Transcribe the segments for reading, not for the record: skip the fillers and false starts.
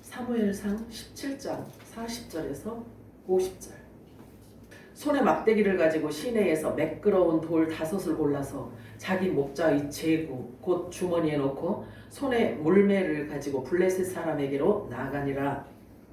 사무엘상 17장 40절에서 50절. 손에 막대기를 가지고 시내에서 매끄러운 돌 5을 골라서 자기 목자의 제구 곧 주머니에 넣고 손에 물매를 가지고 블레셋 사람에게로 나아가니라.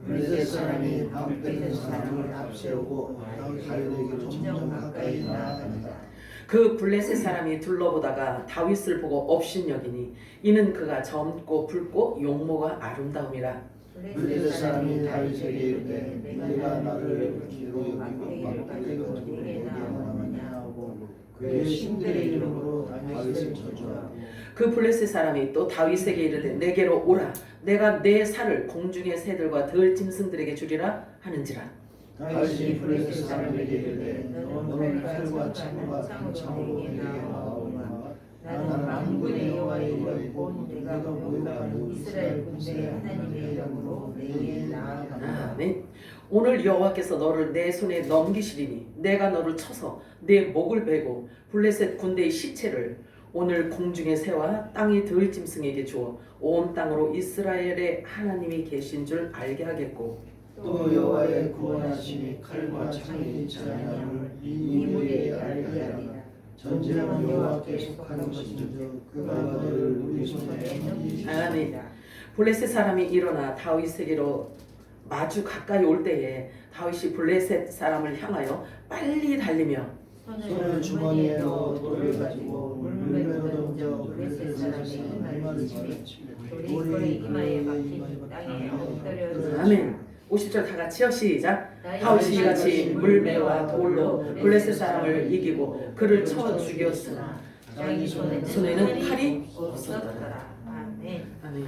블레셋 사람이 블레셋 사람을 앞세우고 다윗에게로 점점 가까이 나아가니라. 그 블레셋 사람이 둘러보다가 다윗을 보고 업신여기니 이는 그가 젊고 붉고 용모가 아름다움이라. 블레셋 사람이 다윗에게 이르되 내가 나를 기로 여기고 막대기를 가지고 내게 나오느냐 하고 그의 신들의 이름으로 다윗을 저주하고 그 블레셋 사람이 또 다윗에게 이르되 내게로 오라 내가 내 살을 공중의 새들과 들짐승들에게 주리라 하는지라. 다윗이 블레셋 사람에게 이르되 너는 칼과 창과 단창으로 내게 나오나 나는 만군의 여호와의 이름으로 내가 모욕하는 이스라엘 군대의 하나님의 이름으로 내게 나아가노라. 아멘. 오늘 여호와께서 너를 내 손에 넘기시리니 내가 너를 쳐서 내 목을 베고 블레셋 군대의 시체를 오늘 공중의 새와 땅의 들짐승에게 주어 온 땅으로 이스라엘의 하나님이 계신 줄 알게 하겠고 또 여호와의 구원하심이 칼과 창이 있지 아니함을 이 무리에 알게 하리라. 전쟁은 여호와께 속하는 것인즉 그가 너를 우리 손에 넘기시리라. 아멘. 블레셋 사람이 일어나 다윗에게로 마주 가까이 올 때에 다윗이 블레셋 사람을 향하여 빨리 달리며 손을 주머니에 넣어 돌을 가지고 물매로 던져 블레셋 사람의 이마를 치며 돌이 이마에 박힌 땅에 엎드려. 아멘. 50절 다 같이요. 시작. 다윗이 이같이 물매와 돌로 블레셋 사람을 이기고 그를 쳐 죽였으나 자기 손에는 칼이 없었더라. 아멘. 아멘.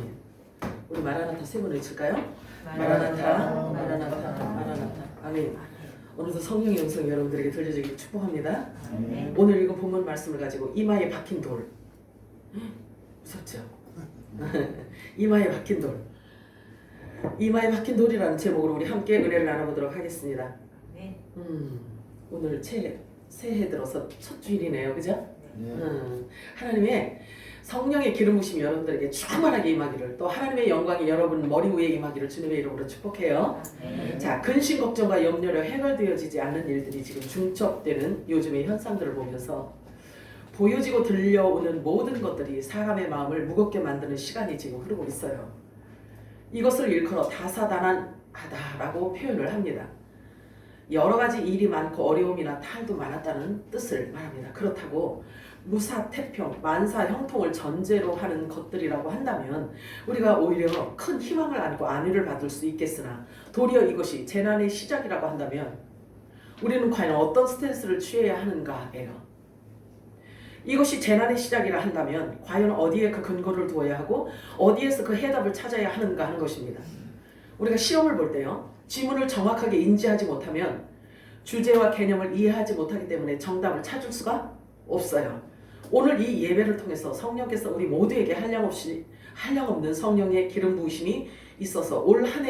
우리 마라나타 세 번 외칠까요? 마라나타, 마라나타, 마라나타. 아멘. 오늘도 성령의 음성 여러분들에게 들려주길 축복합니다. 아멘. 오늘 읽은 본문 말씀을 가지고 이마에 박힌 돌. 무섭죠? 이마에 박힌 돌. 이마에 박힌 돌이라는 제목으로 우리 함께 은혜를 나눠보도록 하겠습니다. 아멘. 오늘 새해 들어서 첫 주일이네요. 그죠? 네. 하나님의 성령의 기름 부심이 여러분들에게 충만하게 임하기를 또 하나님의 영광이 여러분 머리 위에 임하기를 주님의 이름으로 축복해요. 아멘. 자, 근심 걱정과 염려로 해결되어지지 않는 일들이 지금 중첩되는 요즘의 현상들을 보면서 보여지고 들려오는 모든 것들이 사람의 마음을 무겁게 만드는 시간이 지금 흐르고 있어요. 이것을 일컬어 다사다난하다라고 표현을 합니다. 여러 가지 일이 많고 어려움이나 탈도 많았다는 뜻을 말합니다. 그렇다고 무사태평, 만사형통을 전제로 하는 것들이라고 한다면 우리가 오히려 큰 희망을 안고 안위를 받을 수 있겠으나 도리어 이것이 재난의 시작이라고 한다면 우리는 과연 어떤 스탠스를 취해야 하는가예요. 이것이 재난의 시작이라 한다면 과연 어디에 그 근거를 두어야 하고 어디에서 그 해답을 찾아야 하는가 하는 것입니다. 우리가 시험을 볼 때요. 지문을 정확하게 인지하지 못하면 주제와 개념을 이해하지 못하기 때문에 정답을 찾을 수가 없어요. 오늘 이 예배를 통해서 성령께서 우리 모두에게 한량없는 성령의 기름 부으심이 있어서 올 한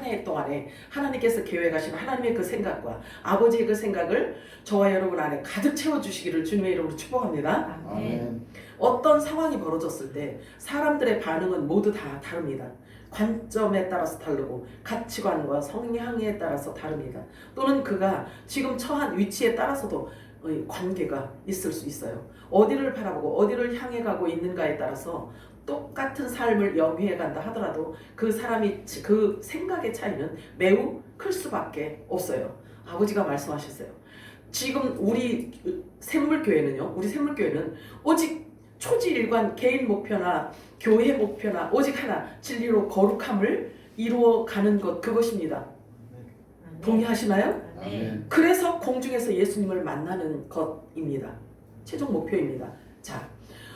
해 동안에 하나님께서 계획하신 하나님의 그 생각과 아버지의 그 생각을 저와 여러분 안에 가득 채워주시기를 주님의 이름으로 축복합니다. 아멘. 어떤 상황이 벌어졌을 때 사람들의 반응은 모두 다 다릅니다. 관점에 따라서 다르고 가치관과 성향에 따라서 다릅니다. 또는 그가 지금 처한 위치에 따라서도 관계가 있을 수 있어요. 어디를 바라보고 어디를 향해 가고 있는가에 따라서 똑같은 삶을 영위해 간다 하더라도 그 사람이 그 생각의 차이는 매우 클 수밖에 없어요. 아버지가 말씀하셨어요. 지금 우리 샘물교회는 오직 초지일관 개인 목표나 교회 목표나 오직 하나 진리로 거룩함을 이루어가는 것 그것입니다. 동의하시나요? 아멘. 그래서 공중에서 예수님을 만나는 것입니다. 최종 목표입니다. 자,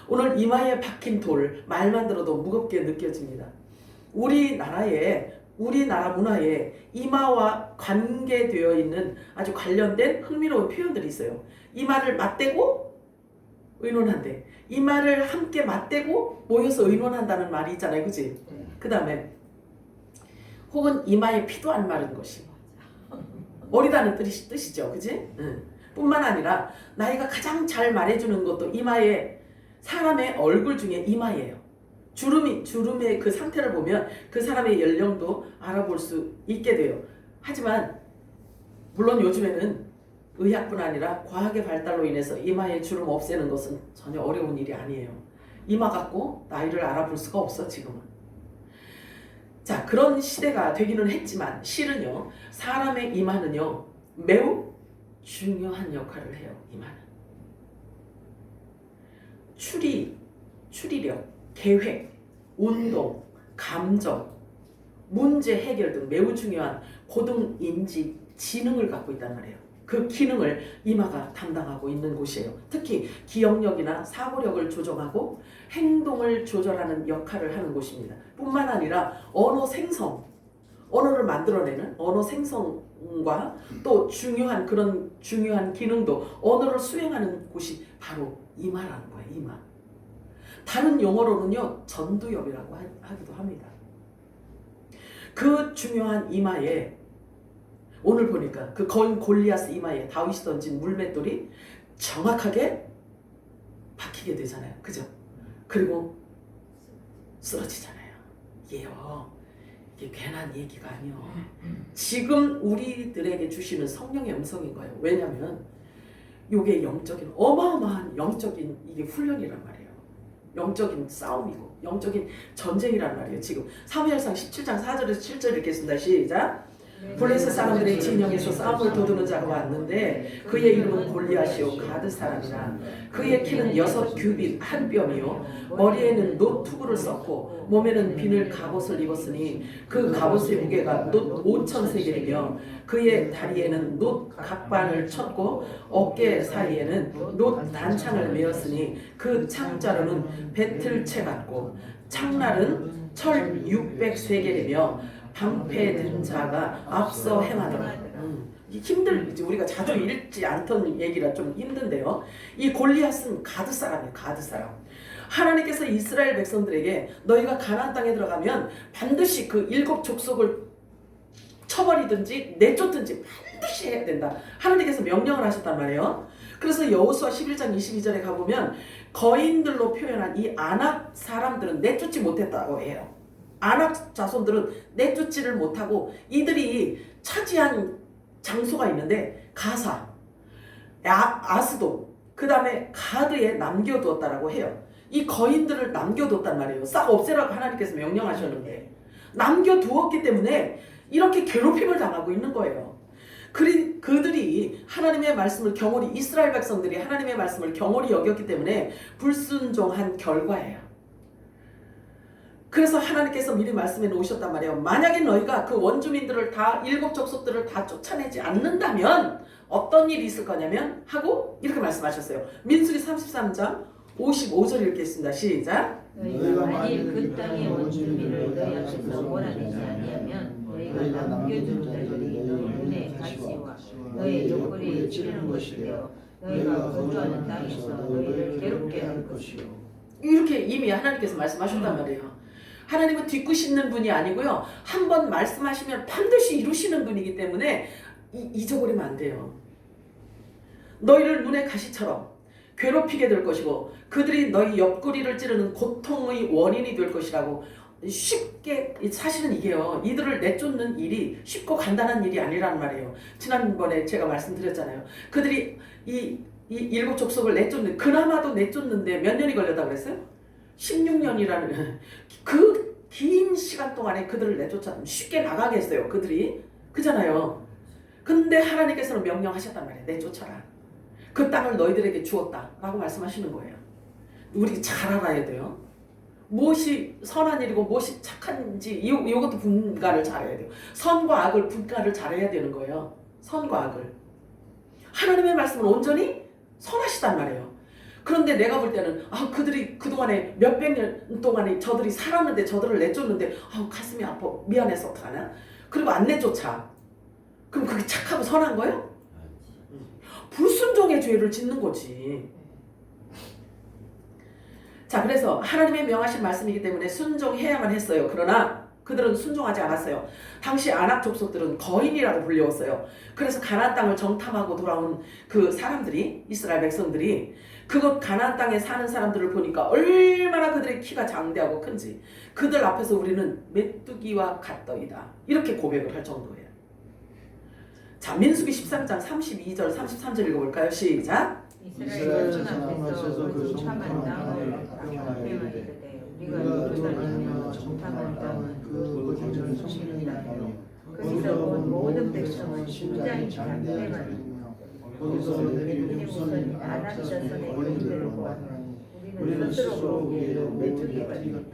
오늘 이마에 박힌 돌 말만 들어도 무겁게 느껴집니다. 우리나라 문화에 이마와 관계되어 있는 아주 관련된 흥미로운 표현들이 있어요. 이마를 맞대고 의논한대. 이마를 함께 맞대고 모여서 의논한다는 말이 있잖아요. 그치? 그 다음에 혹은 이마에 피도 안 마른 것이 어리다는 뜻이죠. 그치? 뿐만 아니라 나이가 가장 잘 말해주는 것도 이마에 사람의 얼굴 중에 이마예요. 주름의 그 상태를 보면 그 사람의 연령도 알아볼 수 있게 돼요. 하지만 물론 요즘에는 의학뿐 아니라 과학의 발달로 인해서 이마에 주름 없애는 것은 전혀 어려운 일이 아니에요. 이마 갖고 나이를 알아볼 수가 없어 지금은. 자, 그런 시대가 되기는 했지만 실은요, 사람의 이마는요 매우 중요한 역할을 해요. 이마는 추리력, 계획, 운동, 감정, 문제 해결 등 매우 중요한 고등 인지 지능을 갖고 있단 말이에요. 그 기능을 이마가 담당하고 있는 곳이에요. 특히 기억력이나 사고력을 조정하고 행동을 조절하는 역할을 하는 곳입니다. 뿐만 아니라 언어 생성, 언어를 만들어내는 언어 생성과 또 그런 중요한 기능도 언어를 수행하는 곳이 바로 이마라는 거예요. 이마. 다른 용어로는요 전두엽이라고 하기도 합니다. 그 중요한 이마에 오늘 보니까 그 거인 골리앗 이마에 다윗이 던진 물맷돌이 정확하게 박히게 되잖아요. 그죠? 그리고 쓰러지잖아요. 이게 괜한 얘기가 아니요. 지금 우리들에게 주시는 성령의 음성인 거예요. 왜냐하면 이게 영적인 어마어마한 영적인 이게 훈련이란 말이에요. 영적인 싸움이고 영적인 전쟁이란 말이에요. 지금 사무엘상 17장 4절에서 7절 읽겠습니다. 시작. 블레셋 사람들의 진영에서 싸움을 도두는 자가 왔는데 그의 이름은 골리앗이요 가드 사람이라. 그의 키는 6규빗 한 뼘이요 머리에는 놋 투구를 썼고 몸에는 비늘 갑옷을 입었으니 그 갑옷의 무게가 놋 5,000세겔이며 그의 다리에는 놋 각반을 쳤고 어깨 사이에는 놋 단창을 메었으니 그 창자루는 배틀채 같고 창날은 철 600세겔이며 방패든 자가 앞서 행하더라. 힘들지. 우리가 자주 읽지 않던 얘기라 좀 힘든데요. 이 골리앗은 가드 사람이에요. 가드 사람. 하나님께서 이스라엘 백성들에게 너희가 가나안 땅에 들어가면 반드시 그 7 족속을 쳐버리든지 내쫓든지 반드시 해야 된다. 하나님께서 명령을 하셨단 말이에요. 그래서 여호수아 11장 22절에 가보면 거인들로 표현한 이 아낙 사람들은 내쫓지 못했다고 해요. 아낙 자손들은 내쫓지를 못하고 이들이 차지한 장소가 있는데 가사, 아스도, 그 다음에 가드에 남겨두었다라고 해요. 이 거인들을 남겨뒀단 말이에요. 싹 없애라고 하나님께서 명령하셨는데 남겨두었기 때문에 이렇게 괴롭힘을 당하고 있는 거예요. 그들이 하나님의 말씀을 경홀히, 이스라엘 백성들이 하나님의 말씀을 경홀히 여겼기 때문에 불순종한 결과예요. 그래서 하나님께서 미리 말씀해 놓으셨단 말이에요. 만약에 너희가 그 원주민들을 다 7 족속들을 다 쫓아내지 않는다면 어떤 일이 있을 거냐면 하고 이렇게 말씀하셨어요. 민수기 33장 55절 읽겠습니다. 시작. 너희가 만일 그 땅의 원주민을 너희 앞에서 몰아내지 아니하면 너희가 남겨준 자들이 너희 눈에 가시와 너희 옆구리에 찌르는 것이 되어 너희가 거주하는 땅에서 너희를 괴롭게 할 것이요. 이렇게 이미 하나님께서 말씀하셨단 말이에요. 하나님은 뒤꾸시는 분이 아니고요. 한번 말씀하시면 반드시 이루시는 분이기 때문에 잊어버리면 안 돼요. 너희를 눈의 가시처럼 괴롭히게 될 것이고 그들이 너희 옆구리를 찌르는 고통의 원인이 될 것이라고 쉽게, 사실은 이게요. 이들을 내쫓는 일이 쉽고 간단한 일이 아니란 말이에요. 지난번에 제가 말씀드렸잖아요. 그들이 이 7 족속을 내쫓는, 그나마도 내쫓는데 몇 년이 걸렸다고 그랬어요? 16년이라는 그 긴 시간 동안에 그들을 내쫓았으면 쉽게 나가게 했어요. 그들이. 그잖아요. 근데 하나님께서는 명령하셨단 말이에요. 내쫓아라. 그 땅을 너희들에게 주었다 라고 말씀하시는 거예요. 우리 잘 알아야 돼요. 무엇이 선한 일이고 무엇이 착한지 이것도 분가를 잘해야 돼요. 선과 악을 분가를 잘해야 되는 거예요. 선과 악을. 하나님의 말씀은 온전히 선하시단 말이에요. 그런데 내가 볼 때는 그들이 그동안에 몇백 년 동안에 저들이 살았는데 저들을 내쫓는데 가슴이 아파, 미안해서 어떡하나? 그리고 안 내쫓아. 그럼 그게 착하고 선한 거예요? 불순종의 죄를 짓는 거지. 자, 그래서 하나님의 명하신 말씀이기 때문에 순종해야만 했어요. 그러나 그들은 순종하지 않았어요. 당시 아낙 족속들은 거인이라고 불렸어요. 그래서 가나안 땅을 정탐하고 돌아온 그 사람들이, 이스라엘 백성들이 그곳 가나안 땅에 사는 사람들을 보니까 얼마나 그들의 키가 장대하고 큰지 그들 앞에서 우리는 메뚜기와 같더이다. 이렇게 고백을 할 정도예요. 자, 민수기 13장 32절 33절 읽어볼까요? 시작. 이스라엘 자손 앞에서 그 정탐한 땅을 평안하이르되 우리가 도달하며 정탐한 땅은 그 거절을 성민이라 거기서 본 모든 백성은 심장이 장대하니 거기서 내린 후손인 아낙 자손의 거인들을 보았나니 우리는 스스로 보기에도 메뚜기 같은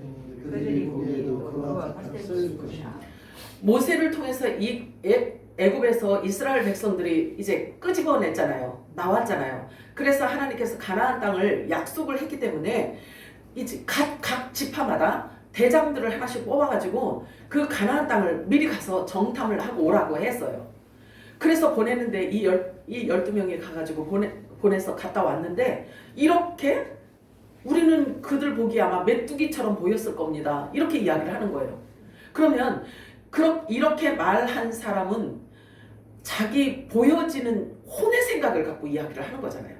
그들이 보기에도 그와 같을 것이다. 모세를 통해서 이 애굽에서 이스라엘 백성들이 이제 끄집어냈잖아요. 나왔잖아요. 그래서 하나님께서 가나안 땅을 약속을 했기 때문에 이제 각 지파마다 대장들을 하나씩 뽑아가지고 그 가나안 땅을 미리 가서 정탐을 하고 오라고 했어요. 그래서 보냈는데 이 12명이 가가지고 보내서 갔다 왔는데 이렇게 우리는 그들 보기에 아마 메뚜기처럼 보였을 겁니다. 이렇게 이야기를 하는 거예요. 그러면 이렇게 말한 사람은 자기 보여지는 혼의 생각을 갖고 이야기를 하는 거잖아요.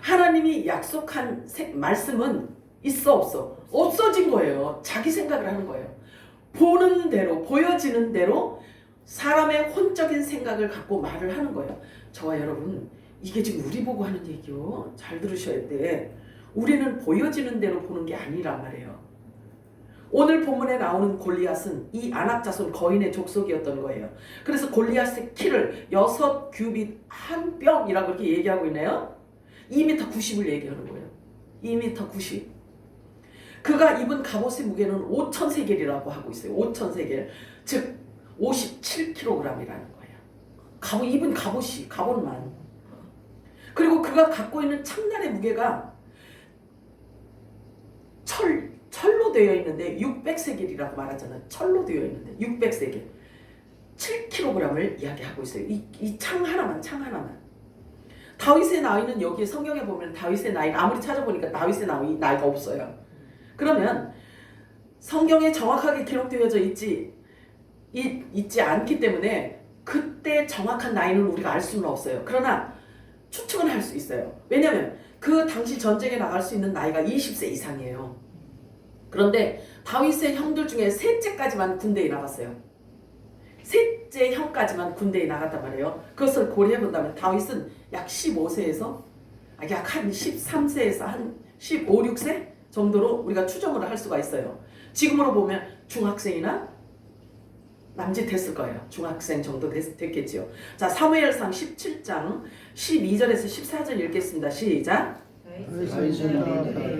하나님이 약속한 말씀은 있어 없어? 없어진 거예요. 자기 생각을 하는 거예요. 보는 대로 보여지는 대로 사람의 혼적인 생각을 갖고 말을 하는 거예요. 저와 여러분 이게 지금 우리 보고 하는 얘기요. 잘 들으셔야 돼. 우리는 보여지는 대로 보는 게 아니란 말이에요. 오늘 본문에 나오는 골리앗은 이 아낙 자손 거인의 족속이었던 거예요. 그래서 골리앗의 키를 6규빗 한 뼘이라고 이렇게 얘기하고 있네요. 2m 90을 얘기하는 거예요. 2m 90. 그가 입은 갑옷의 무게는 5,000세겔이라고 하고 있어요. 5,000세겔. 즉 57kg이라는 거예요. 입은 갑옷만. 그리고 그가 갖고 있는 창날의 무게가 철로 되어 있는데 600세겔이라고 말하잖아요. 철로 되어 있는데 600세겔. 7kg을 이야기하고 있어요. 이 창 하나만. 다윗의 나이는 여기 성경에 보면 다윗의 나이 아무리 찾아보니까 다윗의 나이가 없어요. 그러면 성경에 정확하게 기록되어져 있지 않기 때문에 그때 정확한 나이는 우리가 알 수는 없어요. 그러나 추측은 할 수 있어요. 왜냐하면 그 당시 전쟁에 나갈 수 있는 나이가 20세 이상이에요. 그런데 다윗의 형들 중에 셋째까지만 군대에 나갔어요. 셋째 형까지만 군대에 나갔단 말이에요. 그것을 고려해 본다면 다윗은 약 15세에서 약 한 13세에서 한 15, 16세 정도로 우리가 추정을 할 수가 있어요. 지금으로 보면 중학생이나 남짓했을 거예요. 중학생 정도 됐겠지요. 자, 사무엘상 17장 12절에서 14절 읽겠습니다. 시작.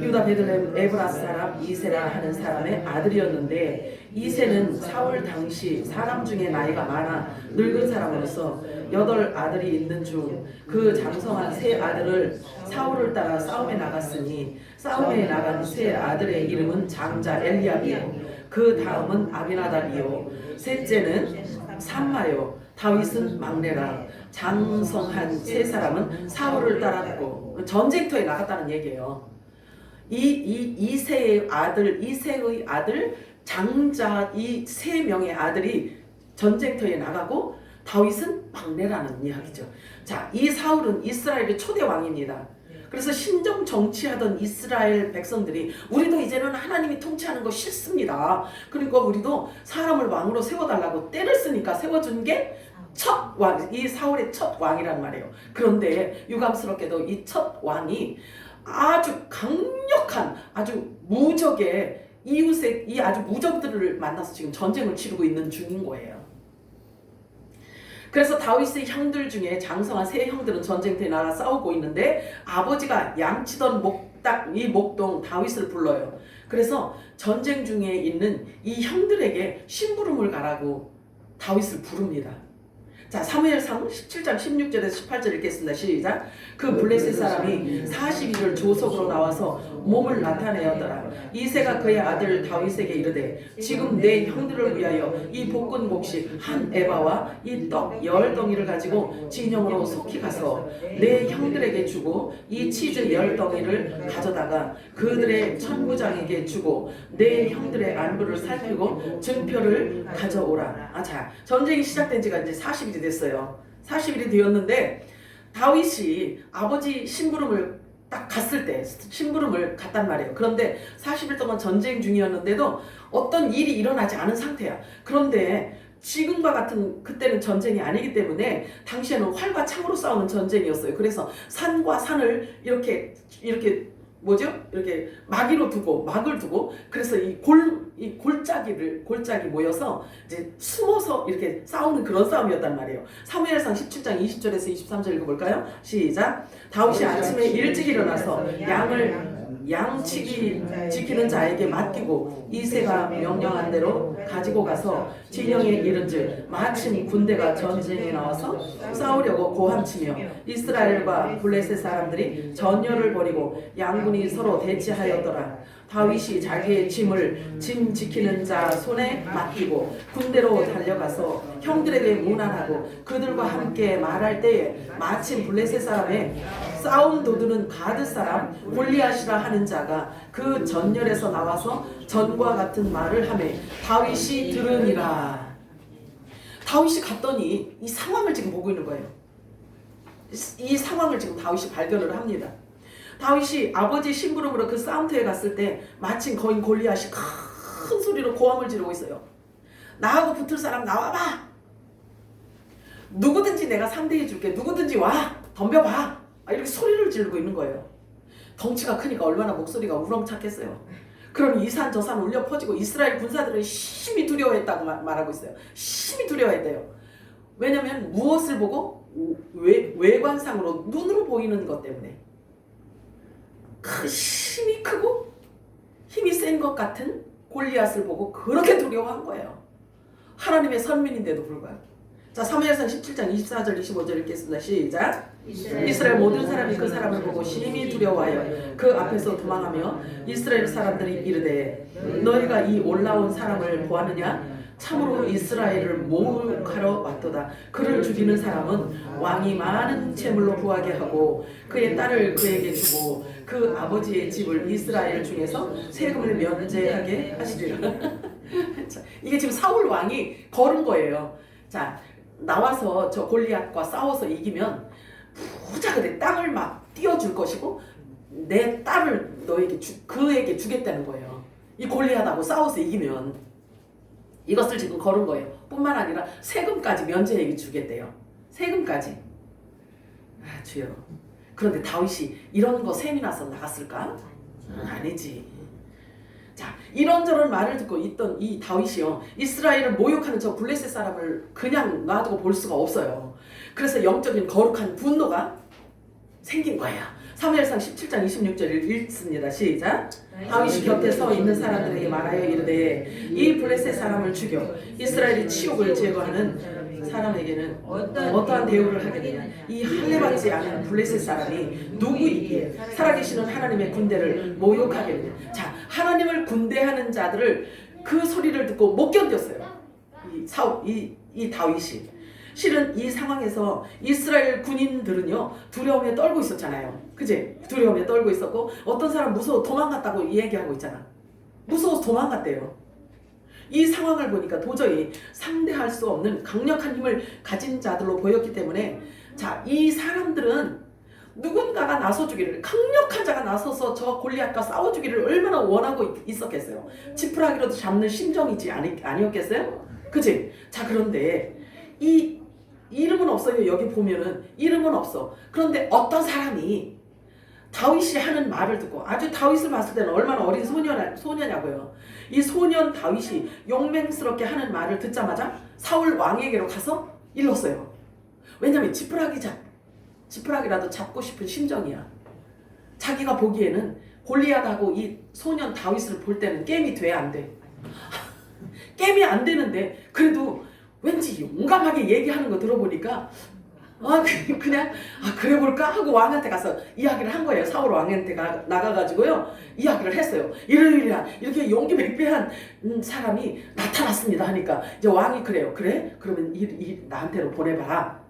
유다 베들레헴 에브라 사람 이세라 하는 사람의 아들이었는데 이세는 사울 당시 사람 중에 나이가 많아 늙은 사람으로서 8 아들이 있는 중 그 장성한 세 아들을 사울을 따라 싸움에 나갔으니 싸움에 나간 세 아들의 이름은 장자 엘리압이요 그 다음은 아비나답이요 셋째는 삼마요 다윗은 막내라. 장성한 세 사람은 사울을 따랐고 전쟁터에 나갔다는 얘기예요. 이세의 아들 장자 이 3명의 아들이 전쟁터에 나가고 다윗은 막내라는 이야기죠. 자, 이 사울은 이스라엘의 초대 왕입니다. 그래서 신정 정치하던 이스라엘 백성들이 우리도 이제는 하나님이 통치하는 거 싫습니다. 그러니까 우리도 사람을 왕으로 세워달라고 때를 쓰니까 세워준 게 첫 왕, 이 사울의 첫 왕이란 말이에요. 그런데 유감스럽게도 이 첫 왕이 아주 강력한 아주 무적의 이웃의 이 아주 무적들을 만나서 지금 전쟁을 치르고 있는 중인 거예요. 그래서 다윗의 형들 중에 장성한 세 형들은 전쟁터에 나가 싸우고 있는데 아버지가 양치던 목동 다윗을 불러요. 그래서 전쟁 중에 있는 이 형들에게 심부름을 가라고 다윗을 부릅니다. 자, 사무엘상 17장 16절에서 18절 읽겠습니다. 시작. 그 블레셋 사람이 40일을 조석으로 나와서 몸을 나타내었더라. 이새가 그의 아들 다윗에게 이르되 지금 내 형들을 위하여 이 볶은 곡식 한 에바와 이 떡 10덩이를 가지고 진영으로 속히 가서 내 형들에게 주고 이 치즈 10덩이를 가져다가 그들의 천부장에게 주고 내 형들의 안부를 살피고 증표를 가져오라. 자, 전쟁이 시작된 지가 이제 40일이 됐어요. 40일이 되었는데 다윗이 아버지 심부름을 딱 갔을 때 심부름을 갔단 말이에요. 그런데 40일 동안 전쟁 중이었는데도 어떤 일이 일어나지 않은 상태야. 그런데 지금과 같은 그때는 전쟁이 아니기 때문에 당시에는 활과 창으로 싸우는 전쟁이었어요. 그래서 산과 산을 이렇게 뭐죠? 이렇게 막을 두고 그래서 이 골짜기 모여서 이제 숨어서 이렇게 싸우는 그런 싸움이었단 말이에요. 사무엘상 17장 20절에서 23절 읽어볼까요? 시작. 다윗이 아침에 일찍 일어나서 양치기 지키는 자에게 맡기고 이새가 명령한 대로 가지고 가서 진영에 이른즉 마침 군대가 전쟁에 나와서 싸우려고 고함치며 이스라엘과 블레셋 사람들이 전열을 벌이고 양군이 서로 대치하였더라. 다윗이 자기의 짐 지키는 자 손에 맡기고 군대로 달려가서 형들에게 문안하고 그들과 함께 말할 때에 마침 블레셋 사람의 싸움 도두는 가드 사람 골리앗이라 하는 자가 그 전열에서 나와서 전과 같은 말을 하매 다윗이 들으니라. 다윗이 갔더니 이 상황을 지금 보고 있는 거예요. 이 상황을 지금 다윗이 발견을 합니다. 다윗이 아버지 심부름으로 그 싸움터에 갔을 때 마침 거인 골리앗이 큰 소리로 고함을 지르고 있어요. 나하고 붙을 사람 나와봐. 누구든지 내가 상대해 줄게. 누구든지 와. 덤벼봐. 이렇게 소리를 지르고 있는 거예요. 덩치가 크니까 얼마나 목소리가 우렁찼겠어요. 그럼 이 산 저 산 울려 퍼지고 이스라엘 군사들은 심히 두려워했다고 말하고 있어요. 심히 두려워했대요. 왜냐하면 무엇을 보고? 외관상으로 눈으로 보이는 것 때문에. 힘이 크고 힘이 센 것 같은 골리앗을 보고 그렇게 두려워한 거예요. 하나님의 선민인데도 불구하고. 자, 사무엘상 17장 24절 25절 읽겠습니다. 시작. 이스라엘 모든 사람이 그 사람을 보고 심히 두려워하여 그 앞에서 도망하며 이스라엘 사람들이 이르되 너희가 이 올라온 사람을 보았느냐? 참으로 이스라엘을 모욕하러 왔도다. 그를 죽이는 사람은 왕이 많은 재물로 부하게 하고 그의 딸을 그에게 주고 그 아버지의 집을 이스라엘 중에서 세금을 면제하게 하시리라. 자, 이게 지금 사울 왕이 걸은 거예요. 자, 나와서 저 골리앗과 싸워서 이기면 부자 그대 땅을 막 띄워줄 것이고 내 딸을 그에게 주겠다는 거예요. 이 골리앗하고 싸워서 이기면 이것을 지금 걸은 거예요. 뿐만 아니라 세금까지 면제해 주겠대요. 세금까지. 아, 주여. 그런데 다윗이 이런 거 셈이 나서 나갔을까? 아니지. 자, 이런저런 말을 듣고 있던 이 다윗이요, 이스라엘을 모욕하는 저 블레셋 사람을 그냥 놔두고 볼 수가 없어요. 그래서 영적인 거룩한 분노가 생긴 거야. 사무엘상 17장 26절 읽습니다. 시작. 다윗이 곁에 서 있는 사람들에게 말하여 이르되 이 블레셋 사람을 죽여 이스라엘의 치욕을 제거하는 사람에게는 어떠한 대우를 하겠느냐. 이 할례받지 않은 블레셋 사람이 누구이기에 살아계시는 하나님의 군대를 모욕하겠느냐. 자, 하나님을 군대하는 자들을 그 소리를 듣고 못 견뎠어요. 이 다윗이. 실은 이 상황에서 이스라엘 군인들은요, 두려움에 떨고 있었잖아요. 그지? 두려움에 떨고 있었고 어떤 사람 무서워 도망갔다고 얘기하고 있잖아. 무서워서 도망갔대요. 이 상황을 보니까 도저히 상대할 수 없는 강력한 힘을 가진 자들로 보였기 때문에, 자, 이 사람들은 누군가가 나서주기를, 강력한 자가 나서서 저 골리앗과 싸워주기를 얼마나 원하고 있었겠어요. 지푸라기라도 잡는 심정이지 아니었겠어요? 그치? 자, 그런데 이 이름은 없어요. 여기 보면은 이름은 없어. 그런데 어떤 사람이 다윗이 하는 말을 듣고, 아주 다윗을 봤을 때는 얼마나 어린 소녀냐고요. 이 소년 다윗이 용맹스럽게 하는 말을 듣자마자 사울 왕에게로 가서 일렀어요. 왜냐면 지푸라기라도 잡고 싶은 심정이야. 자기가 보기에는 골리앗하고 이 소년 다윗을 볼 때는 게임이 돼, 안 돼? 게임이 안 되는데 그래도 왠지 용감하게 얘기하는 거 들어보니까 그냥 그래 볼까 하고 왕한테 가서 이야기를 한 거예요. 사울 왕한테 나가가지고요, 이야기를 했어요. 이렇게 용기 백배한 사람이 나타났습니다 하니까 이제 왕이 그래요. 그래? 그러면 나한테로 보내봐라.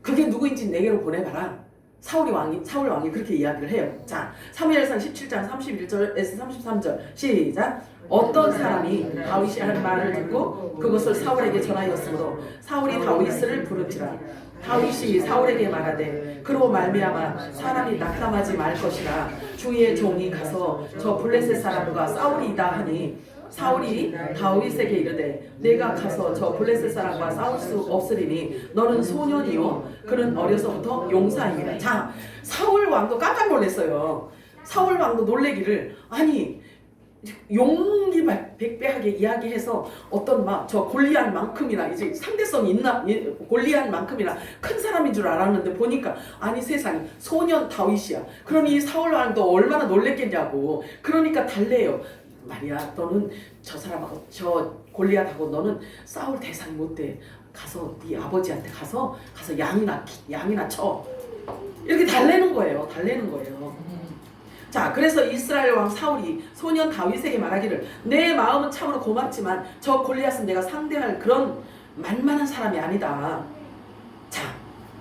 그게 누구인지 내게로 보내봐라. 사울 왕이 그렇게 이야기를 해요. 자, 사무엘상 17장 31절에서 33절 시작. 어떤 사람이 다윗이 하는 말을 듣고 그것을 사울에게 전하였으므로 사울이 다윗을 부른지라. 다윗이 사울에게 말하되 그로 말미암아 사람이 낙담하지 말 것이라. 주의 종이 가서 저 블레셋 사람과 싸우리이다 하니 사울이 다윗에게 이르되 내가 가서 저 블레셋 사람과 싸울 수 없으리니 너는 소년이요 그는 어려서부터 용사이니라. 자, 사울 왕도 깜짝 놀랐어요. 사울 왕도 놀래기를 아니 용기 백배하게 이야기해서 어떤 막 저 골리앗만큼이나 이제 상대성이 있나 골리앗만큼이나 큰 사람인 줄 알았는데 보니까 아니 세상에 소년 다윗이야. 그러니 이 사울 왕도 얼마나 놀랬겠냐고. 그러니까 달래요. 말이야 너는 저 사람하고 저 골리앗하고 너는 싸울 대상이 못 돼. 가서 네 아버지한테 가서 양이나 쳐. 이렇게 달래는 거예요. 자, 그래서 이스라엘 왕 사울이 소년 다윗에게 말하기를 내 마음은 참으로 고맙지만 저 골리앗은 내가 상대할 그런 만만한 사람이 아니다. 자,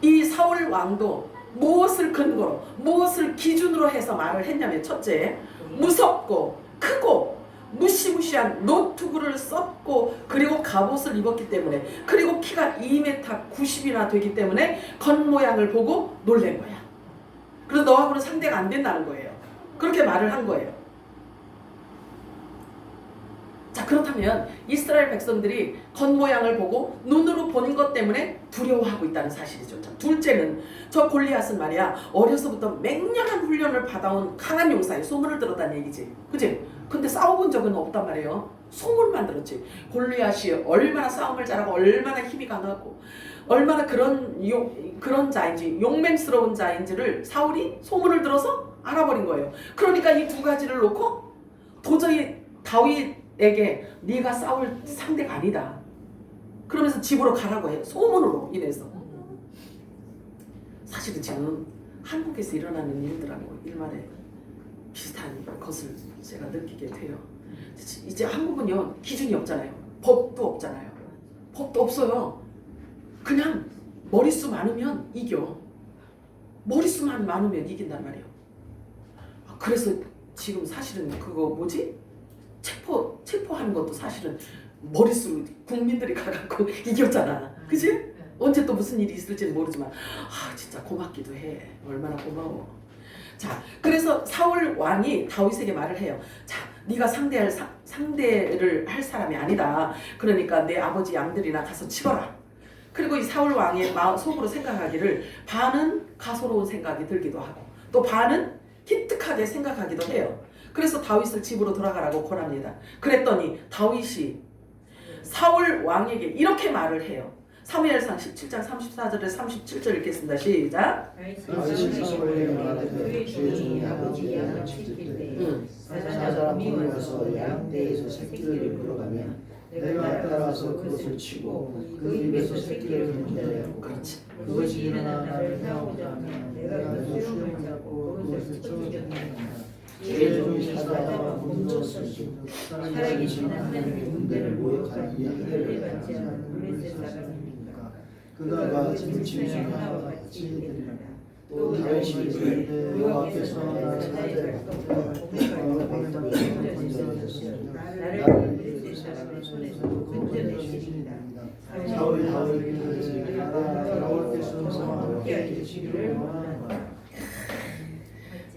이 사울 왕도 무엇을 근거로 무엇을 기준으로 해서 말을 했냐면 첫째, 무섭고 크고 무시무시한 노투구를 썼고 그리고 갑옷을 입었기 때문에 그리고 키가 2m 90이나 되기 때문에 겉모양을 보고 놀란 거야. 그래서 너하고는 상대가 안 된다는 거예요. 그렇게 말을 한 거예요. 자, 그렇다면 이스라엘 백성들이 겉모양을 보고 눈으로 본 것 때문에 두려워하고 있다는 사실이죠. 자, 둘째는 저 골리앗은 말이야 어려서부터 맹렬한 훈련을 받아온 강한 용사의 소문을 들었다는 얘기지. 그치? 근데 싸워본 적은 없단 말이에요. 소문만 들었지. 골리앗이 얼마나 싸움을 잘하고 얼마나 힘이 강하고 얼마나 그런 자인지 용맹스러운 자인지를 사울이 소문을 들어서 알아버린 거예요. 그러니까 이 두 가지를 놓고 도저히 다윗에게 네가 싸울 상대가 아니다. 그러면서 집으로 가라고 해요. 소문으로 인해서. 사실은 지금 한국에서 일어나는 일들하고 일말에 비슷한 것을 제가 느끼게 돼요. 이제 한국은요 기준이 없잖아요. 법도 없잖아요. 법도 없어요. 그냥 머릿수 많으면 이겨. 머릿수만 많으면 이긴단 말이에요. 그래서 지금 사실은 그거 뭐지? 체포하는 것도 사실은 머릿수 국민들이 가갖고 이겼잖아. 그치? 언제 또 무슨 일이 있을지는 모르지만 진짜 고맙기도 해. 얼마나 고마워. 자, 그래서 사울 왕이 다윗에게 말을 해요. 자, 네가 상대를 할 사람이 아니다. 그러니까 내 아버지 양들이나 가서 치거라. 그리고 이 사울 왕의 속으로 생각하기를 반은 가소로운 생각이 들기도 하고 또 반은 기특하게 생각하기도 해요. 그래서 다윗을 집으로 돌아가라고 권합니다. 그랬더니 다윗이 사울 왕에게 이렇게 말을 해요. 사무엘상 17장 34절에 37절 읽겠습니다. 시작. 사람이 와서 양떼에서 새끼를 물어가면 내가 따라서 그것을 치고 그 입에서 새끼를 건져내고 그렇지. 그것이 일어나 나를 해하고자 하면 내가 그 수염을 잡고 그것을 쫓아낸다. 주의 종이 찾아와 훔쳤으니 살아계신 하나님의 군대를 모욕하는 이 하늘을 받지 않는 블레셋 사람입니까? 그가 짐승 중에 하나와 같이 되리라. 또 다윗이 이르되 여호와께서 나를 찾아내셨고 내가 건져내셨으니 나를 블레셋 사람의 손에서 건져내시리이다. 사울이 다윗에게 이르되 가라 여호와께서 나와 함께 계시기를 원하노라.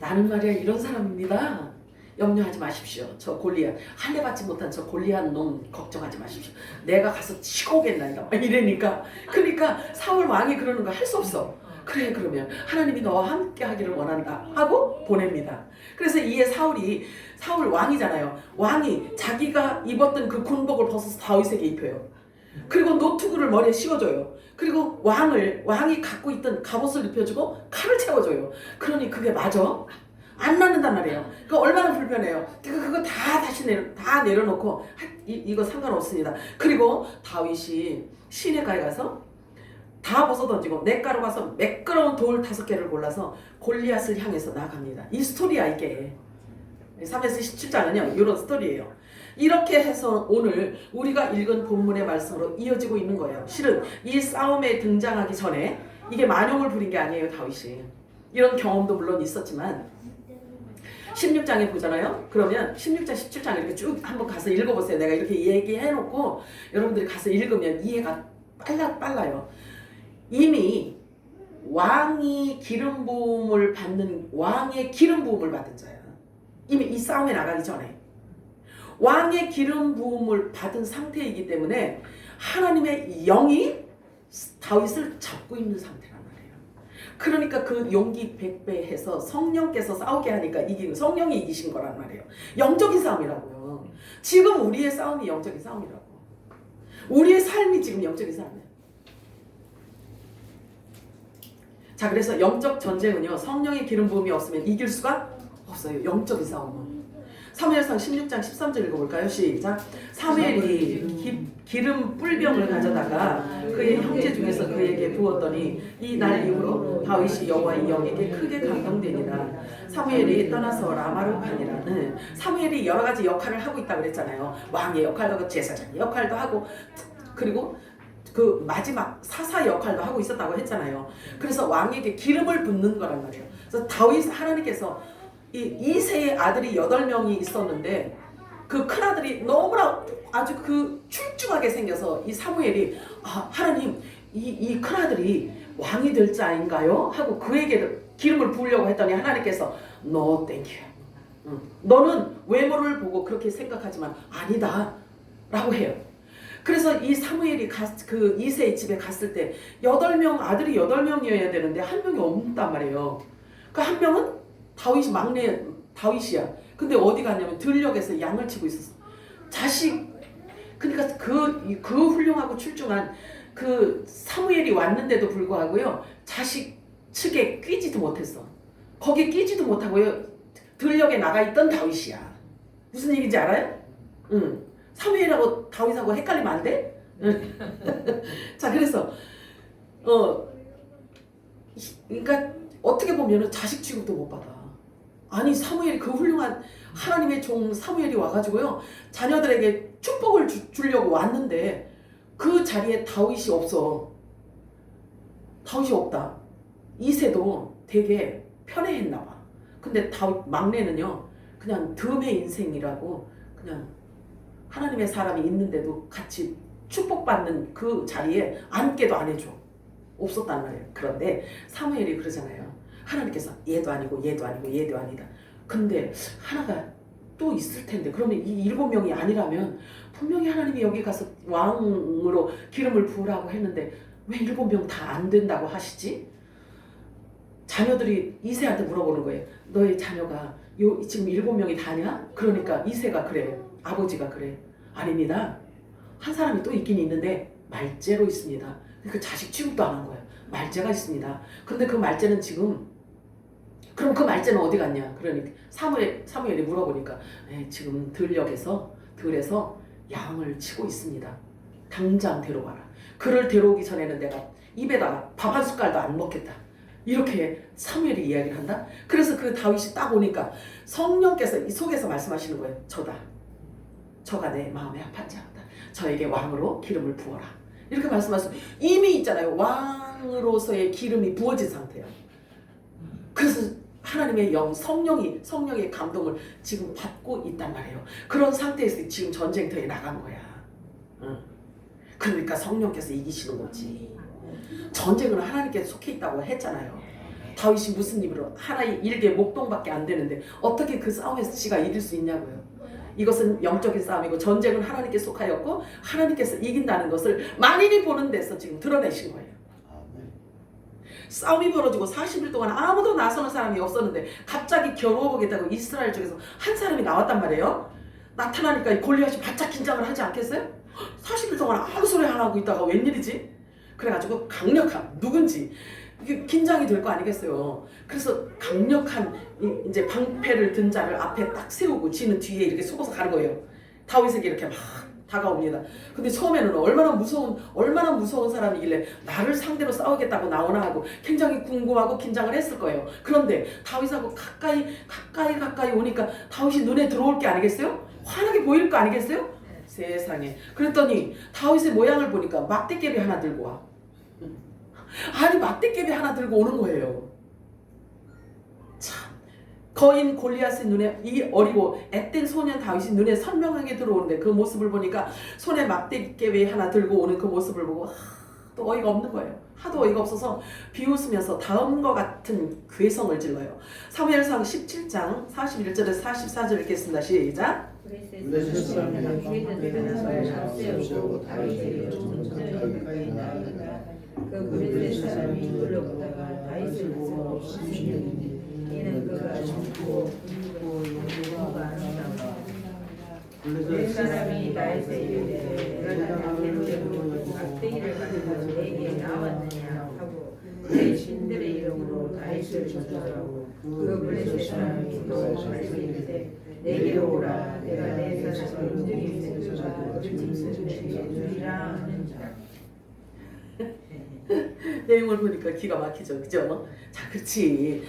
나는 말이야 이런 사람입니다. 염려하지 마십시오. 저 골리앗 할례 받지 못한 저 골리앗 놈 걱정하지 마십시오. 내가 가서 치고 오겠나이다. 이러니까 그러니까 사울 왕이 그러는 거 할 수 없어. 그래 그러면 하나님이 너와 함께 하기를 원한다 하고 보냅니다. 그래서 이에 사울 왕이잖아요. 왕이 자기가 입었던 그 군복을 벗어서 다윗에게 입혀요. 그리고 노트구를 머리에 씌워줘요. 그리고 왕이 갖고 있던 갑옷을 입혀주고 칼을 채워줘요. 그러니 그게 맞아? 안 맞는단 말이에요. 그 얼마나 불편해요. 그거 다시 내려놓고 이거 상관없습니다. 그리고 다윗이 시내가에 가서 다 벗어던지고 냇가로 가서 매끄러운 돌 5개를 골라서 골리앗을 향해서 나갑니다. 이 스토리야 이게. 3에서 17장은요 이런 스토리예요. 이렇게 해서 오늘 우리가 읽은 본문의 말씀으로 이어지고 있는 거예요. 실은 이 싸움에 등장하기 전에 이게 만용을 부린 게 아니에요. 다윗이 이런 경험도 물론 있었지만 16장에 보잖아요. 그러면 16장, 17장 이렇게 쭉 한번 가서 읽어보세요. 내가 이렇게 얘기해놓고 여러분들이 가서 읽으면 이해가 빨라요. 이미 왕이 기름 부음을 받는 왕의 기름 부음을 받은 자야. 이미 이 싸움에 나가기 전에 왕의 기름 부음을 받은 상태이기 때문에 하나님의 영이 다윗을 잡고 있는 상태란 말이에요. 그러니까 그 용기 100배 해서 성령께서 싸우게 하니까 이기는, 성령이 이기신 거란 말이에요. 영적인 싸움이라고요. 지금 우리의 싸움이 영적인 싸움이라고. 우리의 삶이 지금 영적인 싸움이에요. 자, 그래서 영적 전쟁은요, 성령의 기름 부음이 없으면 이길 수가 없어요. 영적인 싸움은. 사무엘상 16장 13절 읽어볼까요? 시작. 사무엘이 기름 뿔병을 가져다가 그의 형제 중에서 그에게 부었더니 이 날 이후로 다윗이 여호와의 영에게 크게 감동되니라. 사무엘이 떠나서 라마로 가니라. 사무엘이 여러 가지 역할을 하고 있다고 그랬잖아요. 왕의 역할도 하고 제사장의 역할도 하고 그리고 그 마지막 사사 역할도 하고 있었다고 했잖아요. 그래서 왕에게 기름을 붓는 거란 말이에요. 그래서 다윗 하나님께서 이세의 아들이 8명이 있었는데 그 큰아들이 너무나 아주 그 출중하게 생겨서 이 사무엘이 하나님 이 큰아들이 왕이 될 자인가요? 하고 그에게 기름을 부으려고 했더니 하나님께서 No thank you. 너는 외모를 보고 그렇게 생각하지만 아니다 라고 해요. 그래서 이 사무엘이 그 이세의 집에 갔을 때 8명 아들이 8명이어야 되는데 한 명이 없단 말이에요. 그 한 명은 다윗이 막내 다윗이야. 근데 어디 갔냐면 들녘에서 양을 치고 있었어. 그러니까 그 훌륭하고 출중한 그 사무엘이 왔는데도 불구하고요, 자식 측에 끼지도 못했어. 거기 끼지도 못하고요, 들녘에 나가 있던 다윗이야. 무슨 얘기인지 알아요? 사무엘하고 다윗하고 헷갈리면 안 돼? 자, 그래서 그러니까 어떻게 보면은 자식 취급도 못 받아. 아니 사무엘이 그 훌륭한 하나님의 종 사무엘이 와가지고요 자녀들에게 축복을 주려고 왔는데 그 자리에 다윗이 없어. 다윗이 없다. 이새도 되게 편애했나 봐. 근데 다윗 막내는요 그냥 덤의 인생이라고 그냥 하나님의 사람이 있는데도 같이 축복받는 그 자리에 앉게도 안 해줘. 없었단 말이에요. 그런데 사무엘이 그러잖아요. 하나님께서 얘도 아니고 얘도 아니고 얘도 아니다. 근데 하나가 또 있을 텐데 그러면 이 7명이 아니라면 분명히 하나님이 여기 가서 왕으로 기름을 부으라고 했는데 왜 7명 다 안 된다고 하시지? 자녀들이 이새한테 물어보는 거예요. 너의 자녀가 지금 7명이 다냐? 그러니까 이새가 그래. 아버지가 그래. 아닙니다. 한 사람이 또 있긴 있는데 말째로 있습니다. 그 자식 취급도 안 한 거예요. 말째가 있습니다. 근데 그 말째는 지금 그럼 그 말째는 어디 갔냐? 그러니까 사무엘이 물어보니까 지금 들에서 양을 치고 있습니다. 당장 데려가라. 그를 데려오기 전에는 내가 입에다가 밥 한 숟갈도 안 먹겠다. 이렇게 사무엘이 이야기를 한다. 그래서 그 다윗이 딱 오니까 성령께서 이 속에서 말씀하시는 거예요. 저가 내 마음에 합한 자다. 저에게 왕으로 기름을 부어라. 이렇게 말씀하셔서 이미 있잖아요. 왕으로서의 기름이 부어진 상태야. 그래서 하나님의 영, 성령의 감동을 지금 받고 있단 말이에요. 그런 상태에서 지금 전쟁터에 나간 거야. 그러니까 성령께서 이기시는 거지. 전쟁은 하나님께 속해 있다고 했잖아요. 다윗이 무슨 입으로 하나의 일개 목동밖에 안 되는데 어떻게 그 싸움에서 지가 이길 수 있냐고요. 이것은 영적인 싸움이고 전쟁은 하나님께 속하였고 하나님께서 이긴다는 것을 만인이 보는 데서 지금 드러내신 거예요. 싸움이 벌어지고 40일 동안 아무도 나서는 사람이 없었는데 갑자기 겨루어보겠다고 이스라엘 쪽에서 한 사람이 나왔단 말이에요. 나타나니까 골리앗이 바짝 긴장을 하지 않겠어요? 40일 동안 아무 소리 안 하고 있다가 웬일이지? 그래가지고 강력한 누군지 이게 긴장이 될 거 아니겠어요. 그래서 강력한 이제 방패를 든 자를 앞에 딱 세우고 지는 뒤에 이렇게 숨어서 가는 거예요. 다윗에게 이렇게 막 다가옵니다. 근데 처음에는 얼마나 무서운 사람이길래 나를 상대로 싸우겠다고 나오나 하고 굉장히 궁금하고 긴장을 했을 거예요. 그런데 다윗하고 가까이 오니까 다윗이 눈에 들어올 게 아니겠어요? 환하게 보일 거 아니겠어요? 세상에. 그랬더니 다윗의 모양을 보니까 막대깨비 하나 들고 와. 아니 막대깨비 하나 들고 오는 거예요. 참 거인 골리앗의 눈에 이 어리고 앳된 소년 다윗이 눈에 선명하게 들어오는데 그 모습을 보니까 손에 막대기깨비 하나 들고 오는 그 모습을 보고 또 어이가 없는 거예요. 하도 어이가 없어서 비웃으면서 다음과 같은 괴성을 질러요. 사무엘상 17장 41절에서 44절 읽겠습니다. 시작. 블레셋 사람이 기회된 사람을 앞세우고 다윗에게 먼저 나아가니까 그 블레셋 사람이 둘러보다가 다윗을 보고 생겼는데 이는 그가 젊고 굵고 용모가 아름다워. 블레셋 사람이 다윗에게 이르되 내가 나를 막대기를 가져다 내게 나왔느냐 하고 내 신들의 이름으로 다윗을 저주하고 그 블레셋 사람이 또 말씀이르되 내게로 오라 내가 내 사람을 움직이는 그가 너를 짐승에게 하느니라. 내용을 보니까 기가 막히죠. 그죠? 자, 그렇지.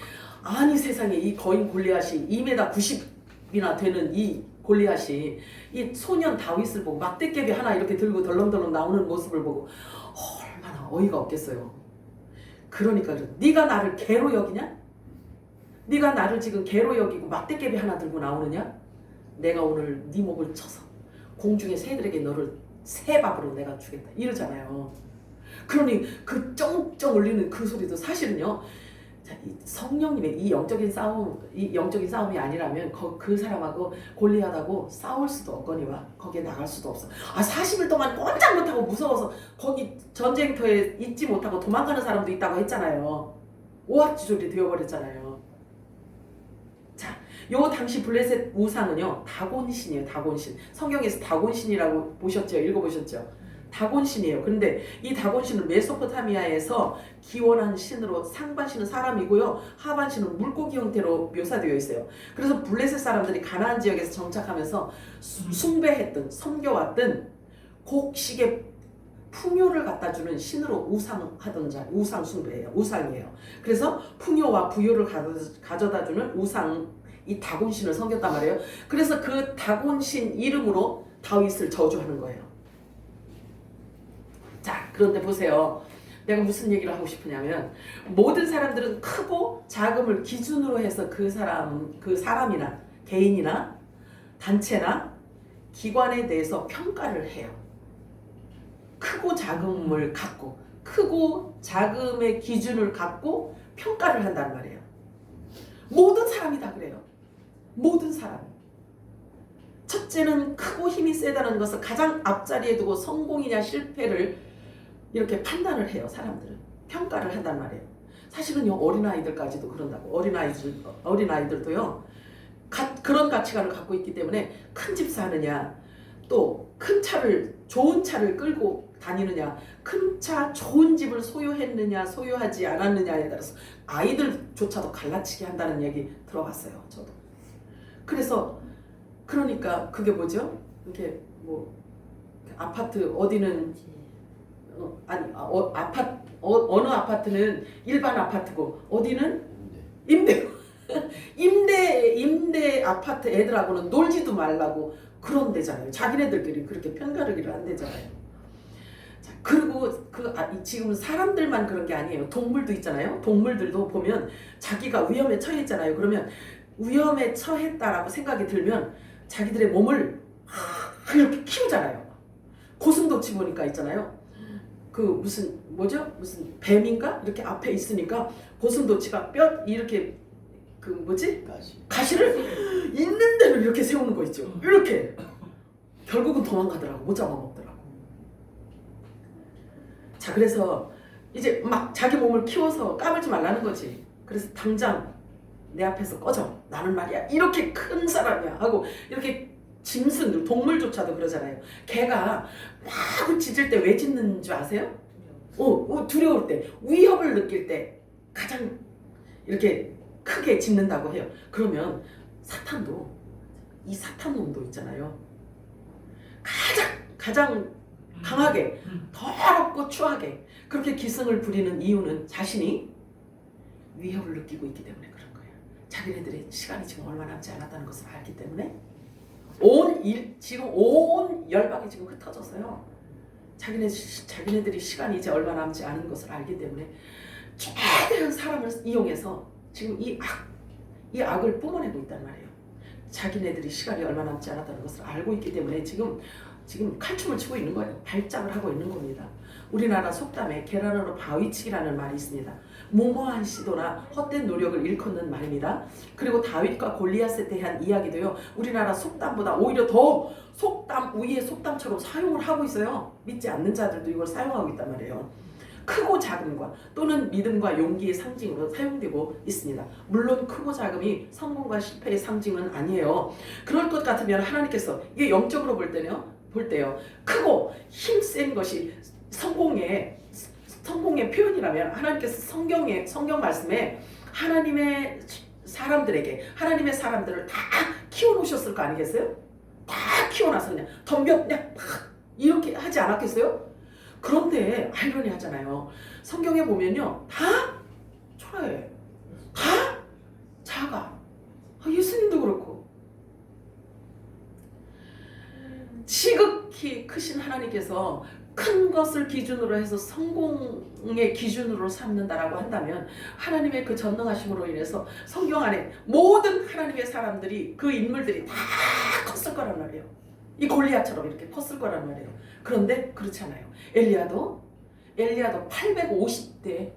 아니 세상에 이 거인 골리앗이 2m 90이나 되는 이 골리앗이 이 소년 다윗을 보고 막대깨비 하나 이렇게 들고 덜렁덜렁 나오는 모습을 보고 얼마나 어이가 없겠어요. 그러니까 네가 나를 개로 여기냐? 네가 나를 지금 개로 여기고 막대깨비 하나 들고 나오느냐? 내가 오늘 네 목을 쳐서 공중의 새들에게 너를 새밥으로 내가 주겠다 이러잖아요. 그러니 그 쩡쩡 울리는 그 소리도 사실은요, 이 성령님의 이 영적인 싸움이 아니라면 그 사람하고 골리앗하고 싸울 수도 없거니와 거기에 나갈 수도 없어. 40일 동안 꼼짝 못하고 무서워서 거기 전쟁터에 있지 못하고 도망가는 사람도 있다고 했잖아요. 오합지졸이 되어버렸잖아요. 자, 요 당시 블레셋 우상은요 다곤신이에요. 다곤신. 성경에서 다곤신이라고 보셨죠? 읽어보셨죠? 다곤신이에요. 그런데 이 다곤신은 메소포타미아에서 기원한 신으로 상반신은 사람이고요, 하반신은 물고기 형태로 묘사되어 있어요. 그래서 블레셋 사람들이 가나안 지역에서 정착하면서 숭배했던, 섬겨왔던 곡식의 풍요를 갖다주는 신으로 우상하던 자, 우상 숭배예요. 우상이에요. 그래서 풍요와 부요를 가져다주는 우상, 이 다곤신을 섬겼단 말이에요. 그래서 그 다곤신 이름으로 다윗을 저주하는 거예요. 자, 그런데 보세요. 내가 무슨 얘기를 하고 싶으냐면 모든 사람들은 크고 작음을 기준으로 해서 그 사람이나 개인이나 단체나 기관에 대해서 평가를 해요. 크고 작음을 갖고 크고 작음의 기준을 갖고 평가를 한단 말이에요. 모든 사람이 다 그래요. 모든 사람. 첫째는 크고 힘이 세다는 것을 가장 앞자리에 두고 성공이냐 실패를 이렇게 판단을 해요. 사람들은 평가를 한단 말이에요. 사실은요 어린아이들까지도 그런다고. 어린아이들도요 그런 가치관을 갖고 있기 때문에 큰 집 사느냐, 또 큰 차를, 좋은 차를 끌고 다니느냐, 큰 차 좋은 집을 소유했느냐 소유하지 않았느냐에 따라서 아이들조차도 갈라치기 한다는 얘기 들어봤어요. 저도. 그래서 그러니까 그게 뭐죠? 이렇게 뭐 아파트 어디는 어느 아파트는 일반 아파트고 어디는 임대 아파트 애들하고는 놀지도 말라고 그런 데잖아요. 자기네들끼리 그렇게 편가르기를 한대잖아요. 자, 그리고 지금 사람들만 그런 게 아니에요. 동물도 있잖아요. 동물들도 보면 자기가 위험에 처했잖아요. 그러면 위험에 처했다라고 생각이 들면 자기들의 몸을 이렇게 키우잖아요. 고슴도치 보니까 있잖아요. 그 무슨 뱀인가 이렇게 앞에 있으니까 고슴도치가 뼈 이렇게 가시를 있는 대로 이렇게 세우는 거 있죠. 이렇게 결국은 도망가더라고. 못 잡아먹더라고. 자, 그래서 이제 막 자기 몸을 키워서 까불지 말라는 거지. 그래서 당장 내 앞에서 꺼져. 나는 말이야 이렇게 큰 사람이야 하고 이렇게 짐승들, 동물조차도 그러잖아요. 개가 막 짖을 때 왜 짖는 줄 아세요? 두려울 때, 위협을 느낄 때 가장 이렇게 크게 짖는다고 해요. 그러면 사탄도, 이 사탄놈도 있잖아요. 가장 강하게, 더럽고 추하게 그렇게 기승을 부리는 이유는 자신이 위협을 느끼고 있기 때문에 그런 거예요. 자기네들의 시간이 지금 얼마 남지 않았다는 것을 알기 때문에 지금 온 열방이 지금 흩어져서요. 자기네들이 시간이 이제 얼마 남지 않은 것을 알기 때문에 최대한 사람을 이용해서 지금 이 악을 뿜어내고 있단 말이에요. 자기네들이 시간이 얼마 남지 않았다는 것을 알고 있기 때문에 지금 칼춤을 치고 있는 거예요. 발작을 하고 있는 겁니다. 우리나라 속담에 계란으로 바위치기라는 말이 있습니다. 무모한 시도나 헛된 노력을 일컫는 말입니다. 그리고 다윗과 골리앗에 대한 이야기도요. 우리나라 속담보다 오히려 더 속담 위에 속담처럼 사용을 하고 있어요. 믿지 않는 자들도 이걸 사용하고 있단 말이에요. 크고 작음과 또는 믿음과 용기의 상징으로 사용되고 있습니다. 물론 크고 작음이 성공과 실패의 상징은 아니에요. 그럴 것 같으면 하나님께서 이게 영적으로 볼 때요. 크고 힘센 것이 성공의 표현이라면 하나님께서 성경 말씀에 하나님의 사람들을 다 키워놓으셨을 거 아니겠어요? 다 키워놔서 그냥 덤벼 그냥 막 이렇게 하지 않았겠어요? 그런데 아이러니하잖아요. 성경에 보면요, 다 초라해, 다 작아. 예수님도 그렇고. 지극히 크신 하나님께서 큰 것을 기준으로 해서 성공의 기준으로 삼는다라고 한다면 하나님의 그 전능하심으로 인해서 성경 안에 모든 하나님의 사람들이 그 인물들이 다 컸을 거란 말이에요. 이 골리앗처럼 이렇게 컸을 거란 말이에요. 그런데 그렇지 않아요. 엘리야도 850대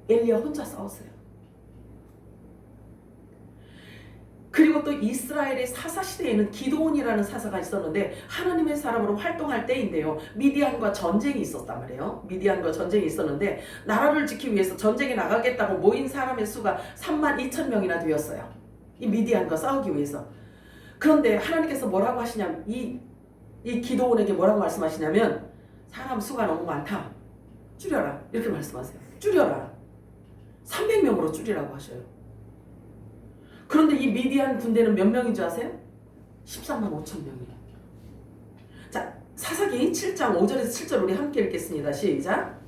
엘리야 혼자 싸웠어요. 그리고 또 이스라엘의 사사 시대에는 기드온이라는 사사가 있었는데 하나님의 사람으로 활동할 때인데요. 미디안과 전쟁이 있었단 말이에요. 미디안과 전쟁이 있었는데 나라를 지키기 위해서 전쟁에 나가겠다고 모인 사람의 수가 32,000명이나 되었어요. 이 미디안과 싸우기 위해서. 그런데 하나님께서 뭐라고 하시냐면 이 기드온에게 뭐라고 말씀하시냐면 사람 수가 너무 많다. 줄여라. 이렇게 말씀하세요. 줄여라. 300명으로 줄이라고 하셔요. 그런데 이 미디안 군대는 몇 명인 줄 아세요? 13만 5천 명이에요. 자, 사사기 7장 5절에서 7절 우리 함께 읽겠습니다. 시작.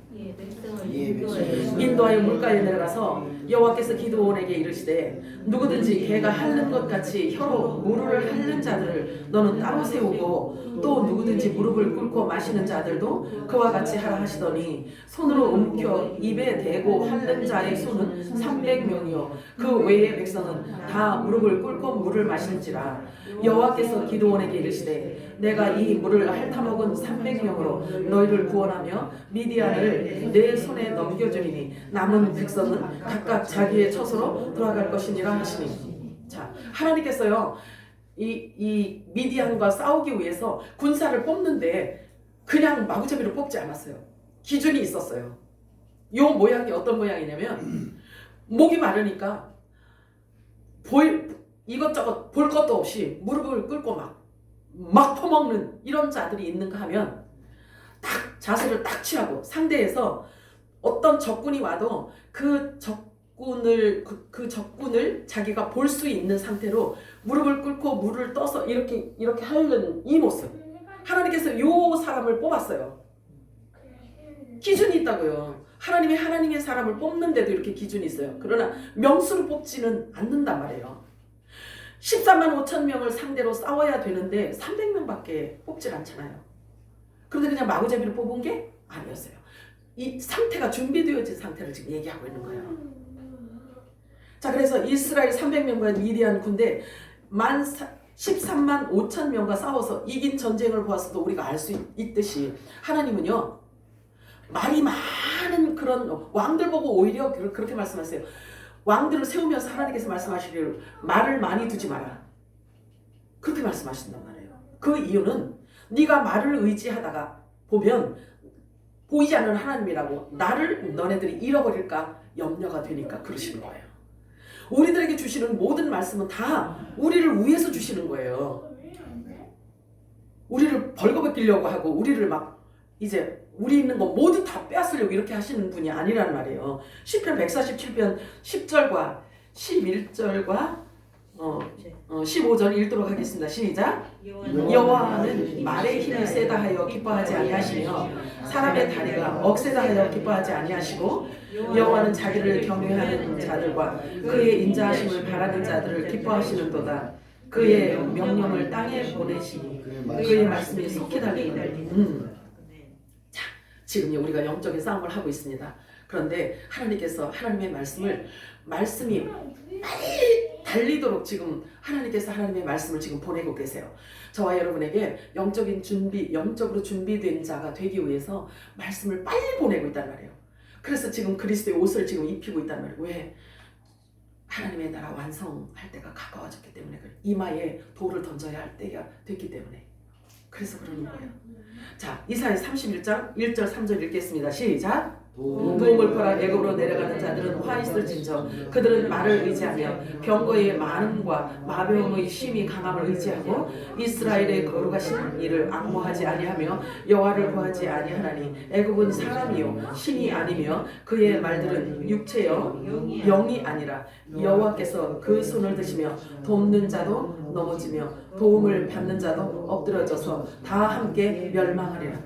인도하여 물가에 내려가서 여호와께서 기드온에게 이르시되 누구든지 개가 핥는 것 같이 혀로 무릎을 핥는 자들을 너는 따로 세우고 또 누구든지 무릎을 꿇고 마시는 자들도 그와 같이 하라 하시더니 손으로 움켜 입에 대고 핥는 자의 수는 300명이요 그 외의 백성은 다 무릎을 꿇고 물을 마실지라. 여호와께서 기드온에게 이르시되 내가 이 물을 핥아먹은 300명으로 너희를 구원하며 미디안을 내 손에 넘겨주리니 남은 백성은 각각 자기의 처소로 돌아갈 것이니라 하시니. 자, 하나님께서요 이 미디안과 싸우기 위해서 군사를 뽑는데 그냥 마구잡이로 뽑지 않았어요. 기준이 있었어요. 요 모양이 어떤 모양이냐면 목이 마르니까 이것저것 볼 것도 없이 무릎을 꿇고 막 퍼먹는 이런 자들이 있는가 하면 딱 자세를 딱 취하고 상대에서 어떤 적군이 와도 그 적군을 자기가 볼 수 있는 상태로 무릎을 꿇고 물을 떠서 이렇게 핥는 이 모습. 하나님께서 요 사람을 뽑았어요. 기준이 있다고요. 하나님의 사람을 뽑는데도 이렇게 기준이 있어요. 그러나 명수로 뽑지는 않는단 말이에요. 13만 5천 명을 상대로 싸워야 되는데 300명밖에 뽑질 않잖아요. 그런데 그냥 마구잡이로 뽑은 게 아니었어요. 이 상태가 준비되어진 상태를 지금 얘기하고 있는 거예요. 자, 그래서 이스라엘 300명과 미디안 군대 13만 5천 명과 싸워서 이긴 전쟁을 보았어도 우리가 알 수 있듯이 하나님은요 말이 많은 그런 왕들 보고 오히려 그렇게 말씀하세요. 왕들을 세우면서 하나님께서 말씀하시기를 말을 많이 두지 마라. 그렇게 말씀하신단 말이에요. 그 이유는 네가 말을 의지하다가 보면 보이지 않는 하나님이라고 너네들이 잃어버릴까 염려가 되니까 그러시는 거예요. 우리들에게 주시는 모든 말씀은 다 우리를 위해서 주시는 거예요. 우리를 벌거벗기려고 하고 우리를 이제 우리 있는 거 모두 다 빼앗으려고 이렇게 하시는 분이 아니란 말이에요. 시편 147편 10절과 11절과 15절 읽도록 하겠습니다. 시작. 여호와는 말의 힘이 세다 하여 기뻐하지 아니하시며 사람의 다리가 억세다 하여 기뻐하지 아니하시고 여호와는 자기를 경외하는 자들과 그의 인자하심을 바라는 자들을 기뻐하시는도다. 그의 명령을 땅에 보내시니 그의 말씀이 속히 달리는. 지금 우리가 영적인 싸움을 하고 있습니다. 그런데 하나님께서 하나님의 말씀이 빨리 달리도록 지금 하나님께서 하나님의 말씀을 지금 보내고 계세요. 저와 여러분에게 영적인 준비, 영적으로 준비된 자가 되기 위해서 말씀을 빨리 보내고 있단 말이에요. 그래서 지금 그리스도의 옷을 지금 입히고 있단 말이에요. 왜? 하나님의 나라 완성할 때가 가까워졌기 때문에 그래. 이마에 돌을 던져야 할 때가 됐기 때문에 그래서 그러는 거예요. 자, 이사야 31장 1절 3절 읽겠습니다. 시작. 도움을 보라. 애굽으로 내려가는 자들은 화 있을진저 그들은 말을 의지하며 병거의 많음과 마병의 힘이 강함을 의지하고 이스라엘의 거룩하신 이를 앙모하지 아니하며 여호와를 구하지 아니하나니 애굽은 사람이요 신이 아니며 그의 말들은 육체요 영이 아니라 여호와께서 그 손을 드시며 돕는 자도 넘어지며 도움을 받는 자도 엎드러져서 다 함께 멸망하리라.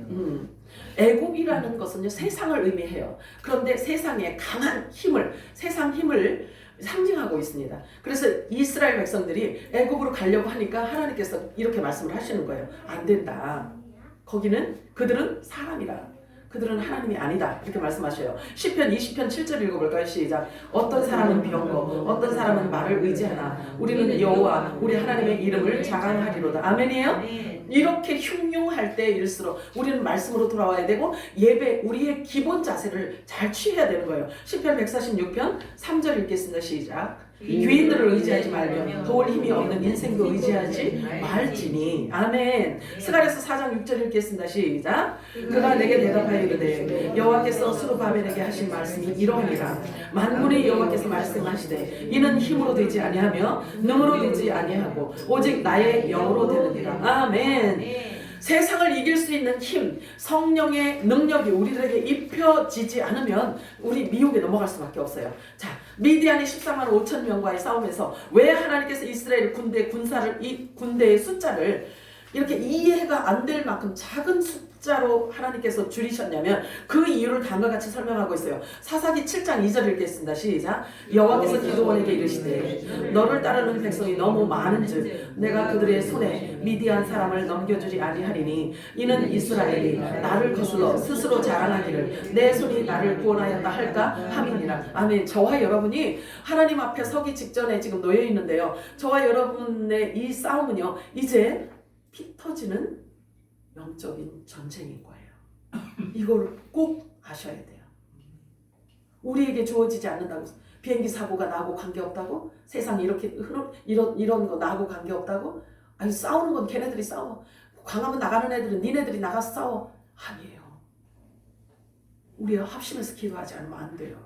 애굽이라는 것은요 세상을 의미해요. 그런데 세상의 강한 힘을, 세상 힘을 상징하고 있습니다. 그래서 이스라엘 백성들이 애굽으로 가려고 하니까 하나님께서 이렇게 말씀을 하시는 거예요. 안 된다. 거기는 그들은 사람이라. 그들은 하나님이 아니다. 이렇게 말씀하셔요. 시편 20편 7절 읽어볼까요? 시작. 어떤 사람은 병거, 어떤 사람은 말을 의지하나 우리는 여호와 우리 하나님의 이름을 자랑하리로다. 아멘이에요? 이렇게 흉흉할 때일수록 우리는 말씀으로 돌아와야 되고 예배, 우리의 기본 자세를 잘 취해야 되는 거예요. 시편 146편 3절 읽겠습니다. 시작. 귀인들을 의지하지 말며 도울 힘이 없는 인생도 의지하지 말지니. 아멘. 스가랴서 4장 6절 읽겠습니다. 시작. 그가 내게 대답하여 이르되 여호와께서 스룹바벨에게 하신 말씀이 이러하니라. 만군의 여호와께서 말씀하시되 이는 힘으로 되지 아니하며 능으로 되지 아니하고 오직 나의 영으로 되느니라. 아멘. 세상을 이길 수 있는 힘, 성령의 능력이 우리들에게 입혀지지 않으면 우리 미혹에 넘어갈 수밖에 없어요. 자, 미디안의 14만 5천 명과의 싸움에서 왜 하나님께서 이스라엘 군사를, 이 군대의 숫자를 이렇게 이해가 안 될 만큼 작은 숫자로 하나님께서 줄이셨냐면 그 이유를 다음과 같이 설명하고 있어요. 사사기 7장 2절 읽겠습니다. 시작. 여호와께서 기드온에게 이르시되 너를 따르는 백성이 너무 많은즉 내가 그들의 손에 미디안 사람을 넘겨주지 아니하리니 이는 이스라엘이 나를 거슬러 스스로 자랑하기를 내 손이 나를 구원하였다 할까 함이니라. 아멘. 저와 여러분이 하나님 앞에 서기 직전에 지금 놓여 있는데요. 저와 여러분의 이 싸움은요 이제 피 터지는 영적인 전쟁인 거예요. 이걸 꼭 아셔야 돼요. 우리에게 주어지지 않는다고 비행기 사고가 나하고 관계없다고? 세상이 이렇게 이런 거 나하고 관계없다고? 아니 싸우는 건 걔네들이 싸워. 광화문 나가는 애들은 니네들이 나가서 싸워. 아니에요. 우리가 합심해서 기도하지 않으면 안 돼요.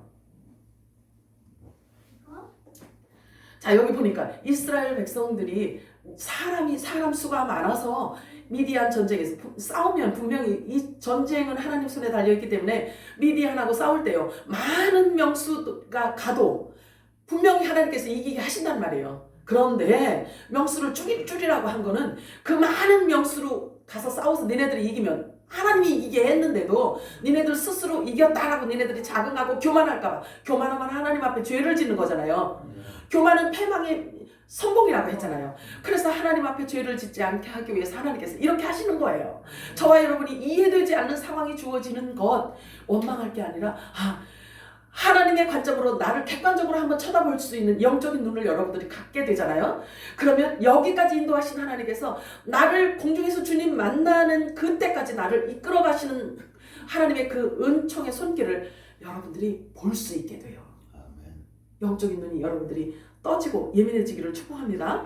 자, 여기 보니까 이스라엘 백성들이 사람 수가 많아서 미디안 전쟁에서 싸우면 분명히 이 전쟁은 하나님 손에 달려있기 때문에 미디안하고 싸울 때요 많은 명수가 가도 분명히 하나님께서 이기게 하신단 말이에요. 그런데 명수를 줄이라고 한 거는 그 많은 명수로 가서 싸워서 니네들이 이기면 하나님이 이기게 했는데도 니네들 스스로 이겼다라고 니네들이 자긍하고 교만할까봐. 교만하면 하나님 앞에 죄를 짓는 거잖아요. 교만은 패망의 성공이라고 했잖아요. 그래서 하나님 앞에 죄를 짓지 않게 하기 위해서 하나님께서 이렇게 하시는 거예요. 저와 여러분이 이해되지 않는 상황이 주어지는 것 원망할 게 아니라 하나님의 관점으로 나를 객관적으로 한번 쳐다볼 수 있는 영적인 눈을 여러분들이 갖게 되잖아요. 그러면 여기까지 인도하신 하나님께서 나를 공중에서 주님 만나는 그때까지 나를 이끌어 가시는 하나님의 그 은총의 손길을 여러분들이 볼 수 있게 돼요. 영적인 눈이 여러분들이 떠지고 예민해지기를 축복합니다.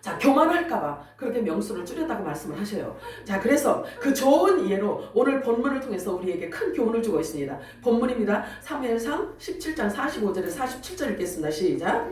자, 교만할까봐 그렇게 명수를 줄였다고 말씀을 하셔요. 자, 그래서 그 좋은 예로 오늘 본문을 통해서 우리에게 큰 교훈을 주고 있습니다. 본문입니다. 사무엘상 17장 45절에 47절 읽겠습니다. 시작.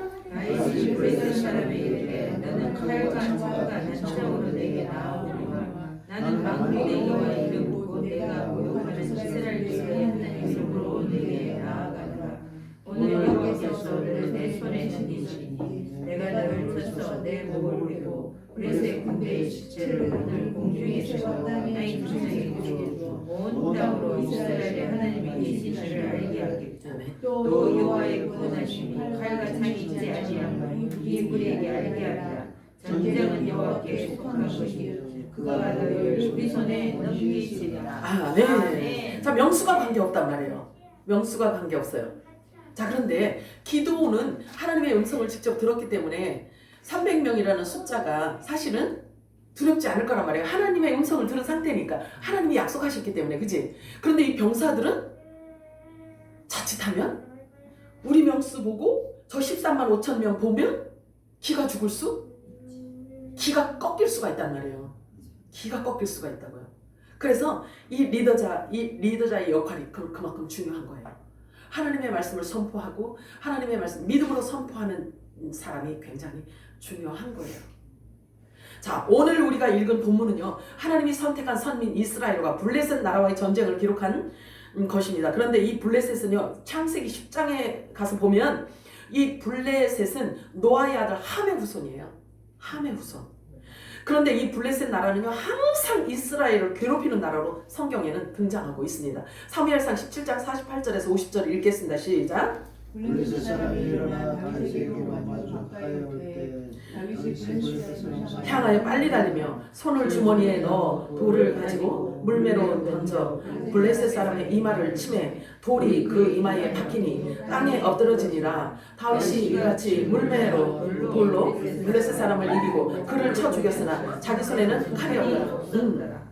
너는 칼과 창과 난장으로 내게 나아오리라. 나는 만군의 여호와의 이름 보고 내가 모욕하는 이스라엘 자의 하나님의 이름으로 내게 나아가노라. 오늘 여호와께서 너를 내 손에 지니시니 내가 너를 쳐서 내 목을 베고 그래서의 군대의 시체를 오늘 공중에 세워 땅의 주장에 두고 온 땅으로 이스라엘의 하나님이 계시니를 알게 하겠고 또 여호와의 구원하심이 칼과 창이 있지 아니함을 이 무리에게 알게 하리라. 전쟁은 여호와께 속한 것이요 그가 너를 우리 손에 넘기시리라. 네. 자, 명수가 관계없단 말이에요. 명수가 관계없어요. 자, 그런데 기드온은 하나님의 음성을 직접 들었기 때문에 300명이라는 숫자가 사실은 두렵지 않을 거란 말이에요. 하나님의 음성을 들은 상태니까. 하나님이 약속하셨기 때문에. 그지? 그런데 이 병사들은 자칫하면 우리 명수 보고 저 13만 5천 명 보면 기가 꺾일 수가 있단 말이에요. 기가 꺾일 수가 있다고요. 그래서 이 리더자의 역할이 그만큼 중요한 거예요. 하나님의 말씀을 선포하고 하나님의 말씀 믿음으로 선포하는 사람이 굉장히 중요한 거예요. 자, 오늘 우리가 읽은 본문은요, 하나님이 선택한 선민 이스라엘과 블레셋 나라와의 전쟁을 기록한 것입니다. 그런데 이 블레셋은요, 창세기 10장에 가서 보면 이 블레셋은 노아의 아들 함의 후손이에요. 함의 후손. 그런데 이 블레셋 나라는요, 항상 이스라엘을 괴롭히는 나라로 성경에는 등장하고 있습니다. 사무엘상 17장 48절에서 50절 읽겠습니다. 시작. 블레셋 사람이 일어나 다윗에게 마주 가까이 올 때 다윗이 블레셋 향하여 빨리 달리며 손을 주머니에 넣어 돌을 가지고 물매로 던져 블레셋 사람의 이마를 치매 돌이 그 이마에 박히니 땅에 엎드러지니라. 다윗이 이같이 물매로 돌로 블레셋 사람을 이기고 그를 쳐 죽였으나 자기 손에는 칼이 없더라.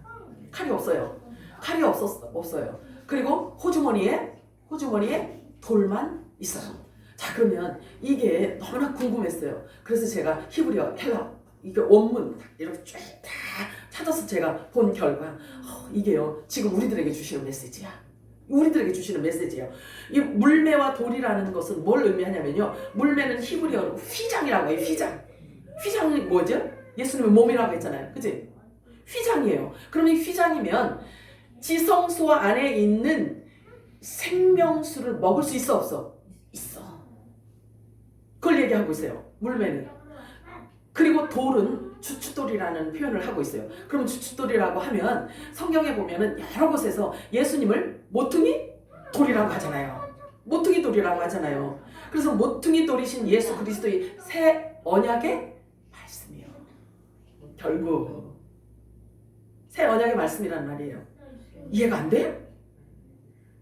칼이 없어요. 칼이 없어요. 그리고 호주머니에 돌만 있어요. 자, 그러면 이게 너무나 궁금했어요. 그래서 제가 히브리어, 헬라 이게 원문 이렇게 쭉 다 찾아서 제가 본 결과 이게요, 지금 우리들에게 주시는 메시지야. 우리들에게 주시는 메시지예요. 이 물매와 돌이라는 것은 뭘 의미하냐면요, 물매는 히브리어로 휘장이라고 해요. 휘장이 뭐죠? 예수님의 몸이라고 했잖아요. 그치? 휘장이에요. 그럼 이 휘장이면 지성소 안에 있는 생명수를 먹을 수 있어, 없어? 있어. 그걸 얘기하고 있어요. 물매는. 그리고 돌은 주춧돌이라는 표현을 하고 있어요. 그럼 주춧돌이라고 하면 성경에 보면은 여러 곳에서 예수님을 모퉁이 돌이라고 하잖아요. 모퉁이 돌이라고 하잖아요. 그래서 모퉁이 돌이신 예수 그리스도의 새 언약의 말씀이에요. 결국 새 언약의 말씀이란 말이에요. 이해가 안 돼요?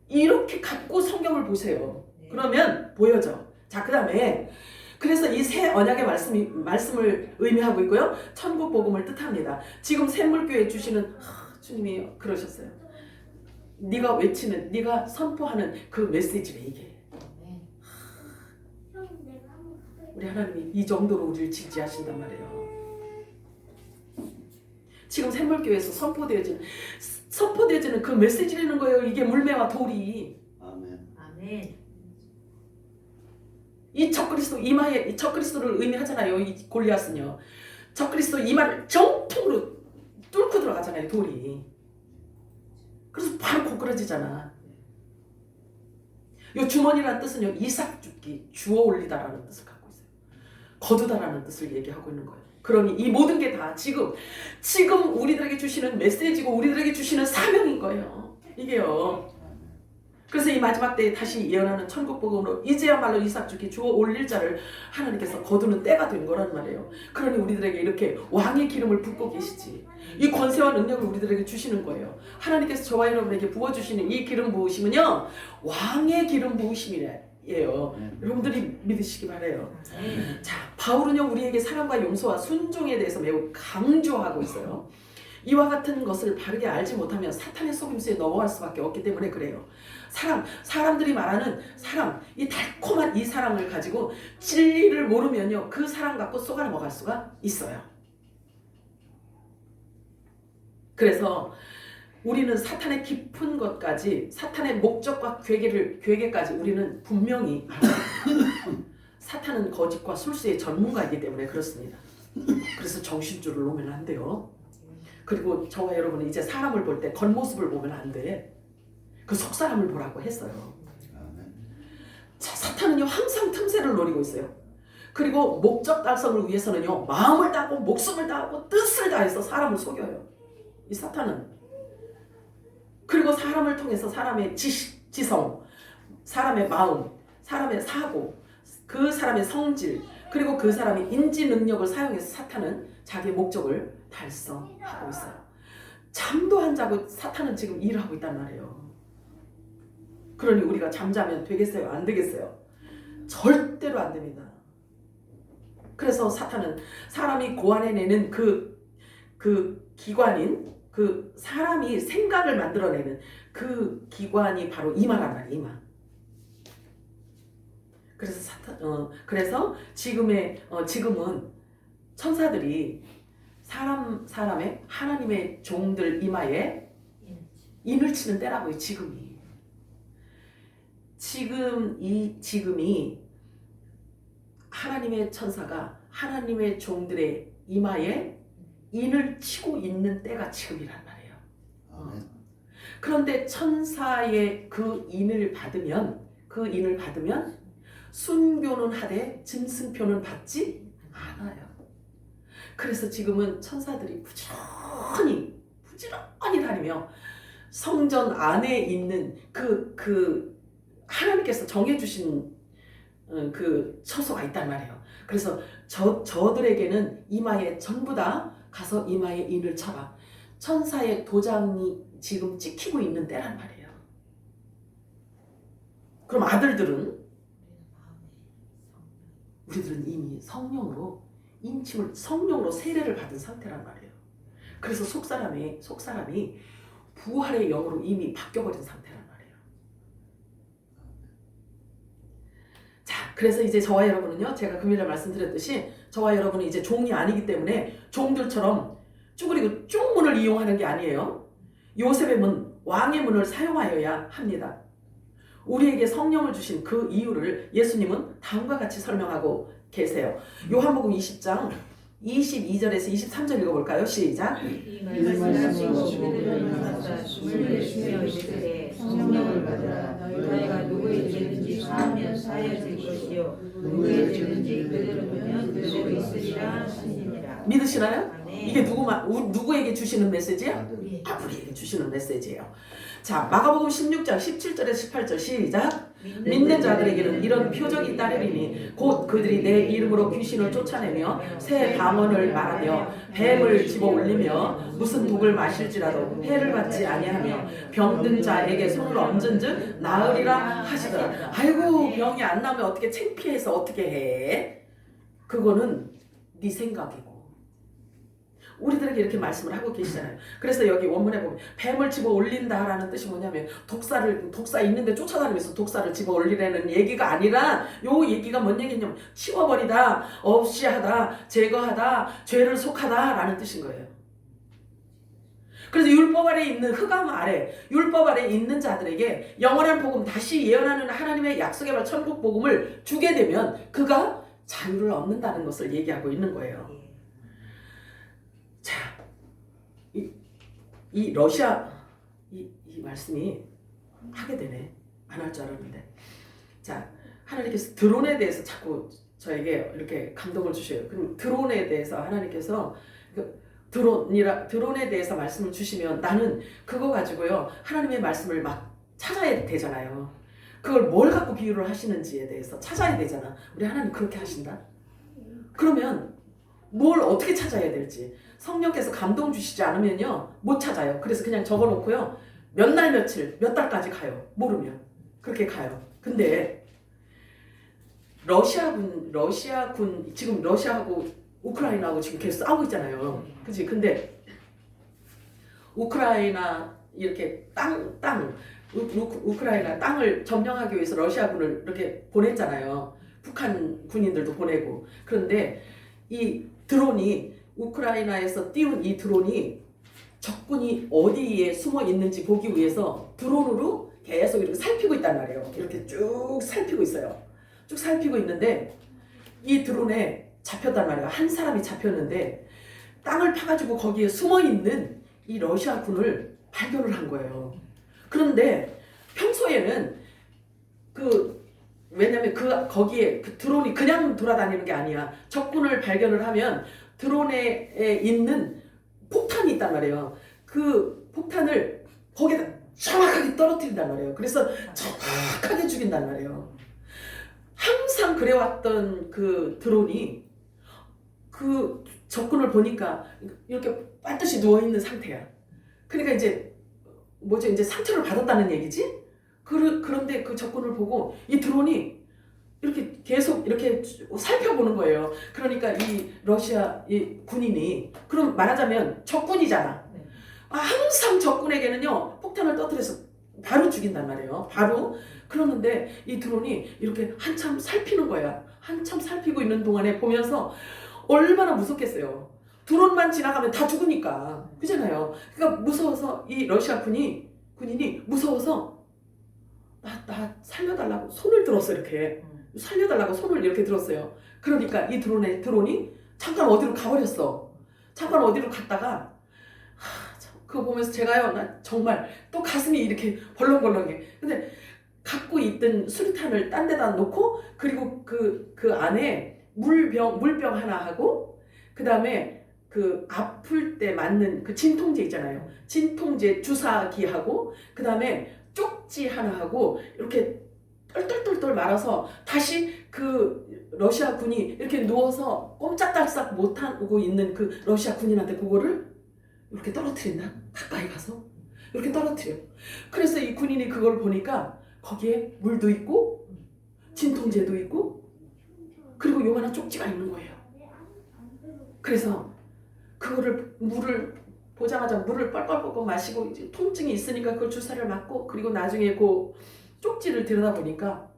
이렇게 갖고 성경을 보세요. 그러면 보여져. 자, 그 다음에 그래서 이 새 언약의 말씀을 의미하고 있고요. 천국 복음을 뜻합니다. 지금 샘물교회 주시는 주님이 그러셨어요. 네가 외치는, 네가 선포하는 그 메시지를 얘기해. 우리 하나님이 이 정도로 우리를 지지하신단 말이에요. 지금 샘물교회에서 선포되어지는 그 메시지라는 거예요. 이게 물매와 돌이. 아멘. 이 적그리스도 이마에 이 적그리스도를 의미하잖아요. 이 골리앗은요. 적그리스도 이마를 정통으로 뚫고 들어가잖아요. 돌이. 그래서 바로 고꾸라지잖아. 이 주머니라는 뜻은요, 이삭 죽기, 주워 올리다라는 뜻을 갖고 있어요. 거두다라는 뜻을 얘기하고 있는 거예요. 그러니 이 모든 게 다 지금 우리들에게 주시는 메시지고 우리들에게 주시는 사명인 거예요. 이게요. 그래서 이 마지막 때에 다시 예언하는 천국 복음으로 이제야말로 이삭 죽기 주어 올릴 자를 하나님께서 거두는 때가 된 거란 말이에요. 그러니 우리들에게 이렇게 왕의 기름을 붓고 계시지. 이 권세와 능력을 우리들에게 주시는 거예요. 하나님께서 저와 여러분에게 부어주시는 이 기름 부으심은요, 왕의 기름 부으심이에요. 여러분들이 믿으시기 바라요. 자, 바울은요, 우리에게 사랑과 용서와 순종에 대해서 매우 강조하고 있어요. 이와 같은 것을 바르게 알지 못하면 사탄의 속임수에 넘어갈 수밖에 없기 때문에 그래요. 사람들이 말하는 사랑, 이 달콤한 이 사랑을 가지고 진리를 모르면요, 그 사랑 갖고 속아 넘어갈 수가 있어요. 그래서 우리는 사탄의 깊은 것까지, 사탄의 목적과 괴계까지 우리는 분명히 알아요. 사탄은 거짓과 술수의 전문가이기 때문에 그렇습니다. 그래서 정신줄을 놓으면 안 돼요. 그리고 저와 여러분은 이제 사람을 볼 때 겉모습을 보면 안 돼. 그 속사람을 보라고 했어요. 자, 사탄은요, 항상 틈새를 노리고 있어요. 그리고 목적 달성을 위해서는요, 마음을 다하고 목숨을 다하고 뜻을 다해서 사람을 속여요. 이 사탄은. 그리고 사람을 통해서 사람의 지성, 사람의 마음, 사람의 사고, 그 사람의 성질, 그리고 그 사람의 인지 능력을 사용해서 사탄은 자기의 목적을 달성하고 있어요. 잠도 안 자고 사탄은 지금 일을 하고 있단 말이에요. 그러니 우리가 잠자면 되겠어요? 안 되겠어요? 절대로 안 됩니다. 그래서 사탄은 사람이 고안해내는 그 기관인 그 사람이 생각을 만들어내는 그 기관이 바로 이마란 말이에요. 이마. 그래서 그래서 지금은 천사들이 사람의 하나님의 종들 이마에 인을 치는 때라고요. 지금이 하나님의 천사가 하나님의 종들의 이마에 인을 치고 있는 때가 지금이란 말이에요. 그런데 천사의 그 인을 받으면 순교는 하되 짐승표는 받지 않아요. 그래서 지금은 천사들이 부지런히 다니며 성전 안에 있는 그 하나님께서 정해주신 그 처소가 있단 말이에요. 그래서 저들에게는 이마에 전부 다 가서 이마에 인을 쳐라. 천사의 도장이 지금 찍히고 있는 때란 말이에요. 그럼 아들들은 우리들은 이미 성령으로 세례를 받은 상태란 말이에요. 그래서 속사람이 부활의 영으로 이미 바뀌어버린 상태란 말이에요. 자, 그래서 이제 저와 여러분은요, 제가 금요일에 말씀드렸듯이 저와 여러분은 이제 종이 아니기 때문에 종들처럼 쭈그리고 쭉 문을 이용하는 게 아니에요. 요셉의 문, 왕의 문을 사용하여야 합니다. 우리에게 성령을 주신 그 이유를 예수님은 다음과 같이 설명하고 계세요. 요한복음 20장 22절에서 23절 읽어볼까요? 시작. 이 말씀하시고 그들은 일어나서 숨을 내쉬며 이르되 성령을 받으라. 너희가 누구의 죄든지 사하면 사하여질 것이요 누구의 죄든지 그대로 두면 그대로 있으리라 하시니라. 믿으시나요? 아멘. 이게 누구에게 주시는 메시지야? 우리에게 주시는 메시지예요. 자, 마가복음 16장 17절에서 18절 시작. 믿는 자들에게는 이런 표적이 따르리니 곧 그들이 내 이름으로 귀신을 쫓아내며 새 방언을 말하며 뱀을 집어 올리며 무슨 독을 마실지라도 해를 받지 아니하며 병든 자에게 손을 얹은즉 나으리라 하시더라. 아이고, 병이 안 나면 어떻게 창피해서 어떻게 해? 그거는 네 생각이고 우리들에게 이렇게 말씀을 하고 계시잖아요. 그래서 여기 원문에 보면 뱀을 집어 올린다라는 뜻이 뭐냐면 독사 있는데 쫓아다니면서 독사를 집어 올리라는 얘기가 아니라 요 얘기가 뭔 얘기냐면 치워버리다, 없이 하다, 제거하다, 죄를 속하다라는 뜻인 거예요. 그래서 율법 아래 있는 흑암 아래 율법 아래 있는 자들에게 영원한 복음, 다시 예언하는 하나님의 약속의 말 천국 복음을 주게 되면 그가 자유를 얻는다는 것을 얘기하고 있는 거예요. 자, 이 러시아 이 말씀이 하게 되네. 안 할 줄 알았는데. 자, 하나님께서 드론에 대해서 자꾸 저에게 이렇게 감동을 주셔요. 그럼 드론에 대해서 하나님께서 드론에 대해서 말씀을 주시면 나는 그거 가지고요 하나님의 말씀을 막 찾아야 되잖아요. 그걸 뭘 갖고 비유를 하시는지에 대해서 찾아야 되잖아. 우리 하나님 그렇게 하신다. 그러면 뭘 어떻게 찾아야 될지 성령께서 감동 주시지 않으면요 못 찾아요. 그래서 그냥 적어놓고요 몇 날 며칠 몇 달까지 가요. 모르면 그렇게 가요. 근데 러시아군 지금 러시아하고 우크라이나하고 지금 계속 싸우고 있잖아요. 그치? 근데 우크라이나 이렇게 우크라이나 땅을 점령하기 위해서 러시아군을 이렇게 보냈잖아요. 북한 군인들도 보내고. 그런데 이 드론이 우크라이나에서 띄운 이 드론이 적군이 어디에 숨어 있는지 보기 위해서 드론으로 계속 이렇게 살피고 있단 말이에요. 이렇게 쭉 살피고 있어요. 쭉 살피고 있는데 이 드론에 잡혔단 말이에요. 한 사람이 잡혔는데 땅을 파가지고 거기에 숨어 있는 이 러시아 군을 발견을 한 거예요. 그런데 평소에는 왜냐면 거기에 그 드론이 그냥 돌아다니는 게 아니야. 적군을 발견을 하면 드론에 있는 폭탄이 있단 말이에요. 그 폭탄을 거기다 정확하게 떨어뜨린단 말이에요. 그래서 정확하게 죽인단 말이에요. 항상 그래왔던 그 드론이 그 적군을 보니까 이렇게 반드시 누워있는 상태야. 그러니까 이제 상처를 받았다는 얘기지? 그런데 그 적군을 보고 이 드론이 이렇게 계속 이렇게 살펴보는 거예요. 그러니까 이 러시아 이 군인이 그럼 말하자면 적군이잖아. 네. 항상 적군에게는요 폭탄을 터뜨려서 바로 죽인단 말이에요. 바로. 그러는데 이 드론이 이렇게 한참 살피는 거야. 한참 살피고 있는 동안에 보면서 얼마나 무섭겠어요. 드론만 지나가면 다 죽으니까. 그잖아요. 그러니까 무서워서 이 러시아 군인이 무서워서 나 살려달라고 손을 들었어. 이렇게 살려달라고 손을 이렇게 들었어요. 그러니까 이 드론이 잠깐 어디로 가버렸어. 잠깐 어디로 갔다가 그거 보면서 제가요, 나 정말 또 가슴이 이렇게 벌렁벌렁해. 근데 갖고 있던 수류탄을 딴 데다 놓고 그리고 그 안에 물병 하나 하고 그 다음에 그 아플 때 맞는 그 진통제 있잖아요. 진통제 주사기하고 그 다음에 쪽지 하나 하고 이렇게 똘똘똘똘 말아서 다시 그 러시아 군이 이렇게 누워서 꼼짝달싹 못하고 있는 그 러시아 군인한테 그거를 이렇게 떨어뜨린다. 가까이 가서 이렇게 떨어뜨려. 그래서 이 군인이 그걸 보니까 거기에 물도 있고 진통제도 있고 그리고 요만한 쪽지가 있는 거예요. 그래서 그거를 물을 보자마자 물을 뻘뻘뻘 마시고 이제 통증이 있으니까 그 주사를 맞고 그리고 나중에 그 쪽지를 들여다보니까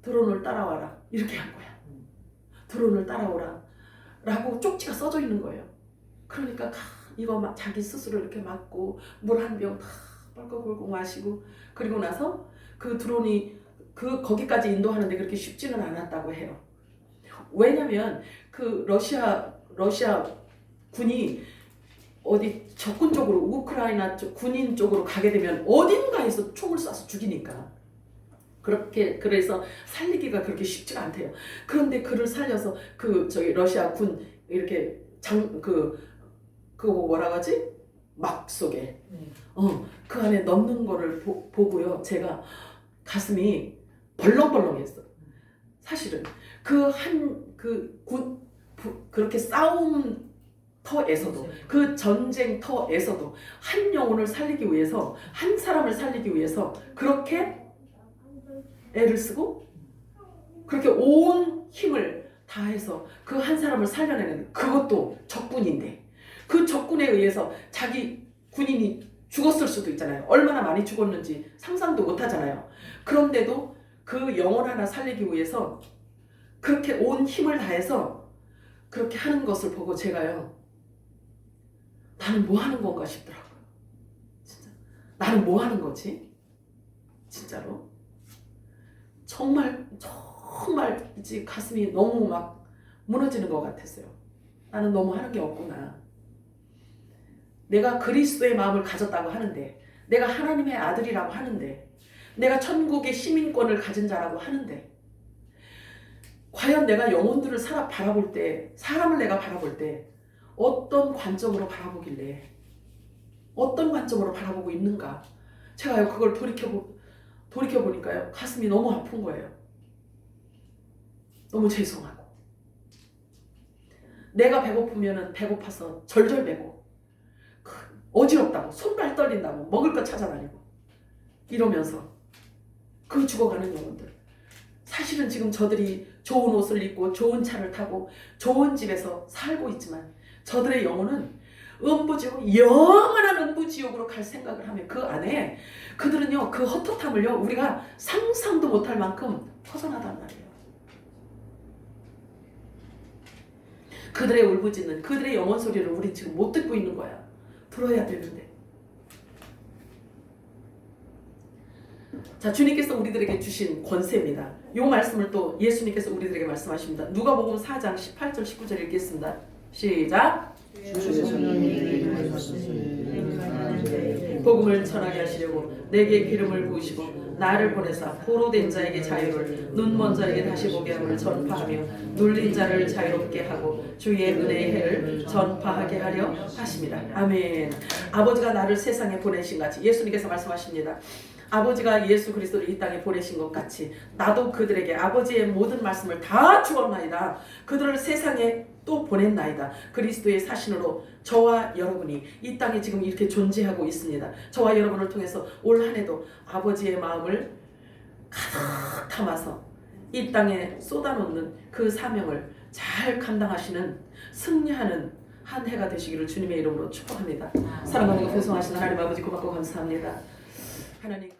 드론을 따라와라 이렇게 한 거야. 드론을 따라오라 라고 쪽지가 써져 있는 거예요. 그러니까 이거 막 자기 스스로 이렇게 맞고 물 한 병 다 뻘꺽뻘꺽 마시고 그리고 나서 그 드론이 거기까지 인도하는데 그렇게 쉽지는 않았다고 해요. 왜냐면 그 러시아 군이 어디 적군 쪽으로 우크라이나 쪽 군인 쪽으로 가게 되면 어딘가에서 총을 쏴서 죽이니까 그래서 살리기가 그렇게 쉽지가 않대요. 그런데 그를 살려서 러시아 군 이렇게 그거 뭐라고 하지? 막 속에 그 안에 넣는 거를 보고요. 제가 가슴이 벌렁벌렁했어. 사실은 그렇게 싸움 터에서도 그 전쟁터에서도 한 영혼을 살리기 위해서 한 사람을 살리기 위해서 그렇게 애를 쓰고 그렇게 온 힘을 다해서 그 한 사람을 살려내는 그것도 적군인데 그 적군에 의해서 자기 군인이 죽었을 수도 있잖아요. 얼마나 많이 죽었는지 상상도 못 하잖아요. 그런데도 그 영혼 하나 살리기 위해서 그렇게 온 힘을 다해서 그렇게 하는 것을 보고 제가요, 나는 뭐 하는 건가 싶더라고요. 진짜 나는 뭐 하는 거지? 진짜로 정말 이제 가슴이 너무 막 무너지는 것 같았어요. 나는 너무 하는 게 없구나. 내가 그리스도의 마음을 가졌다고 하는데, 내가 하나님의 아들이라고 하는데, 내가 천국의 시민권을 가진 자라고 하는데, 과연 내가 영혼들을 바라볼 때, 사람을 내가 바라볼 때 어떤 관점으로 바라보길래, 어떤 관점으로 바라보고 있는가? 제가요 그걸 돌이켜보니까요 가슴이 너무 아픈 거예요. 너무 죄송하고, 내가 배고프면은 배고파서 절절매고, 어지럽다고 손발 떨린다고 먹을 거 찾아다니고 이러면서 그 죽어가는 영혼들, 사실은 지금 저들이 좋은 옷을 입고 좋은 차를 타고 좋은 집에서 살고 있지만 저들의 영혼은 음부지옥, 영원한 음부지옥으로 갈 생각을 하면 그 안에 그들은요 그 헛헛함을요 우리가 상상도 못할 만큼 허전하단 말이에요. 그들의 울부짖는 그들의 영혼 소리를 우린 지금 못 듣고 있는 거야. 들어야 되는데. 자, 주님께서 우리들에게 주신 권세입니다. 이 말씀을 또 예수님께서 우리들에게 말씀하십니다. 누가복음 4장 18절 19절 읽겠습니다. 시작. 복음을 전하게 하시려고 내게 기름을 부으시고 나를 보내사 포로된 자에게 자유를, 눈먼 자에게 다시 보게 함을 전파하며 눌린 자를 자유롭게 하고 주의 은혜의 해를 전파하게 하려 하십니다. 아멘. 아버지가 나를 세상에 보내신 같이, 예수님께서 말씀하십니다. 아버지가 예수 그리스도를 이 땅에 보내신 것 같이 나도 그들에게 아버지의 모든 말씀을 다 주었나이다. 그들을 세상에 또 보냈나이다. 그리스도의 사신으로 저와 여러분이 이 땅에 지금 이렇게 존재하고 있습니다. 저와 여러분을 통해서 올 한 해도 아버지의 마음을 가득 담아서 이 땅에 쏟아놓는 그 사명을 잘 감당하시는 승리하는 한 해가 되시기를 주님의 이름으로 축복합니다. 사랑하는 거 배송하신 하나님 아버지 고맙고 감사합니다. 하나님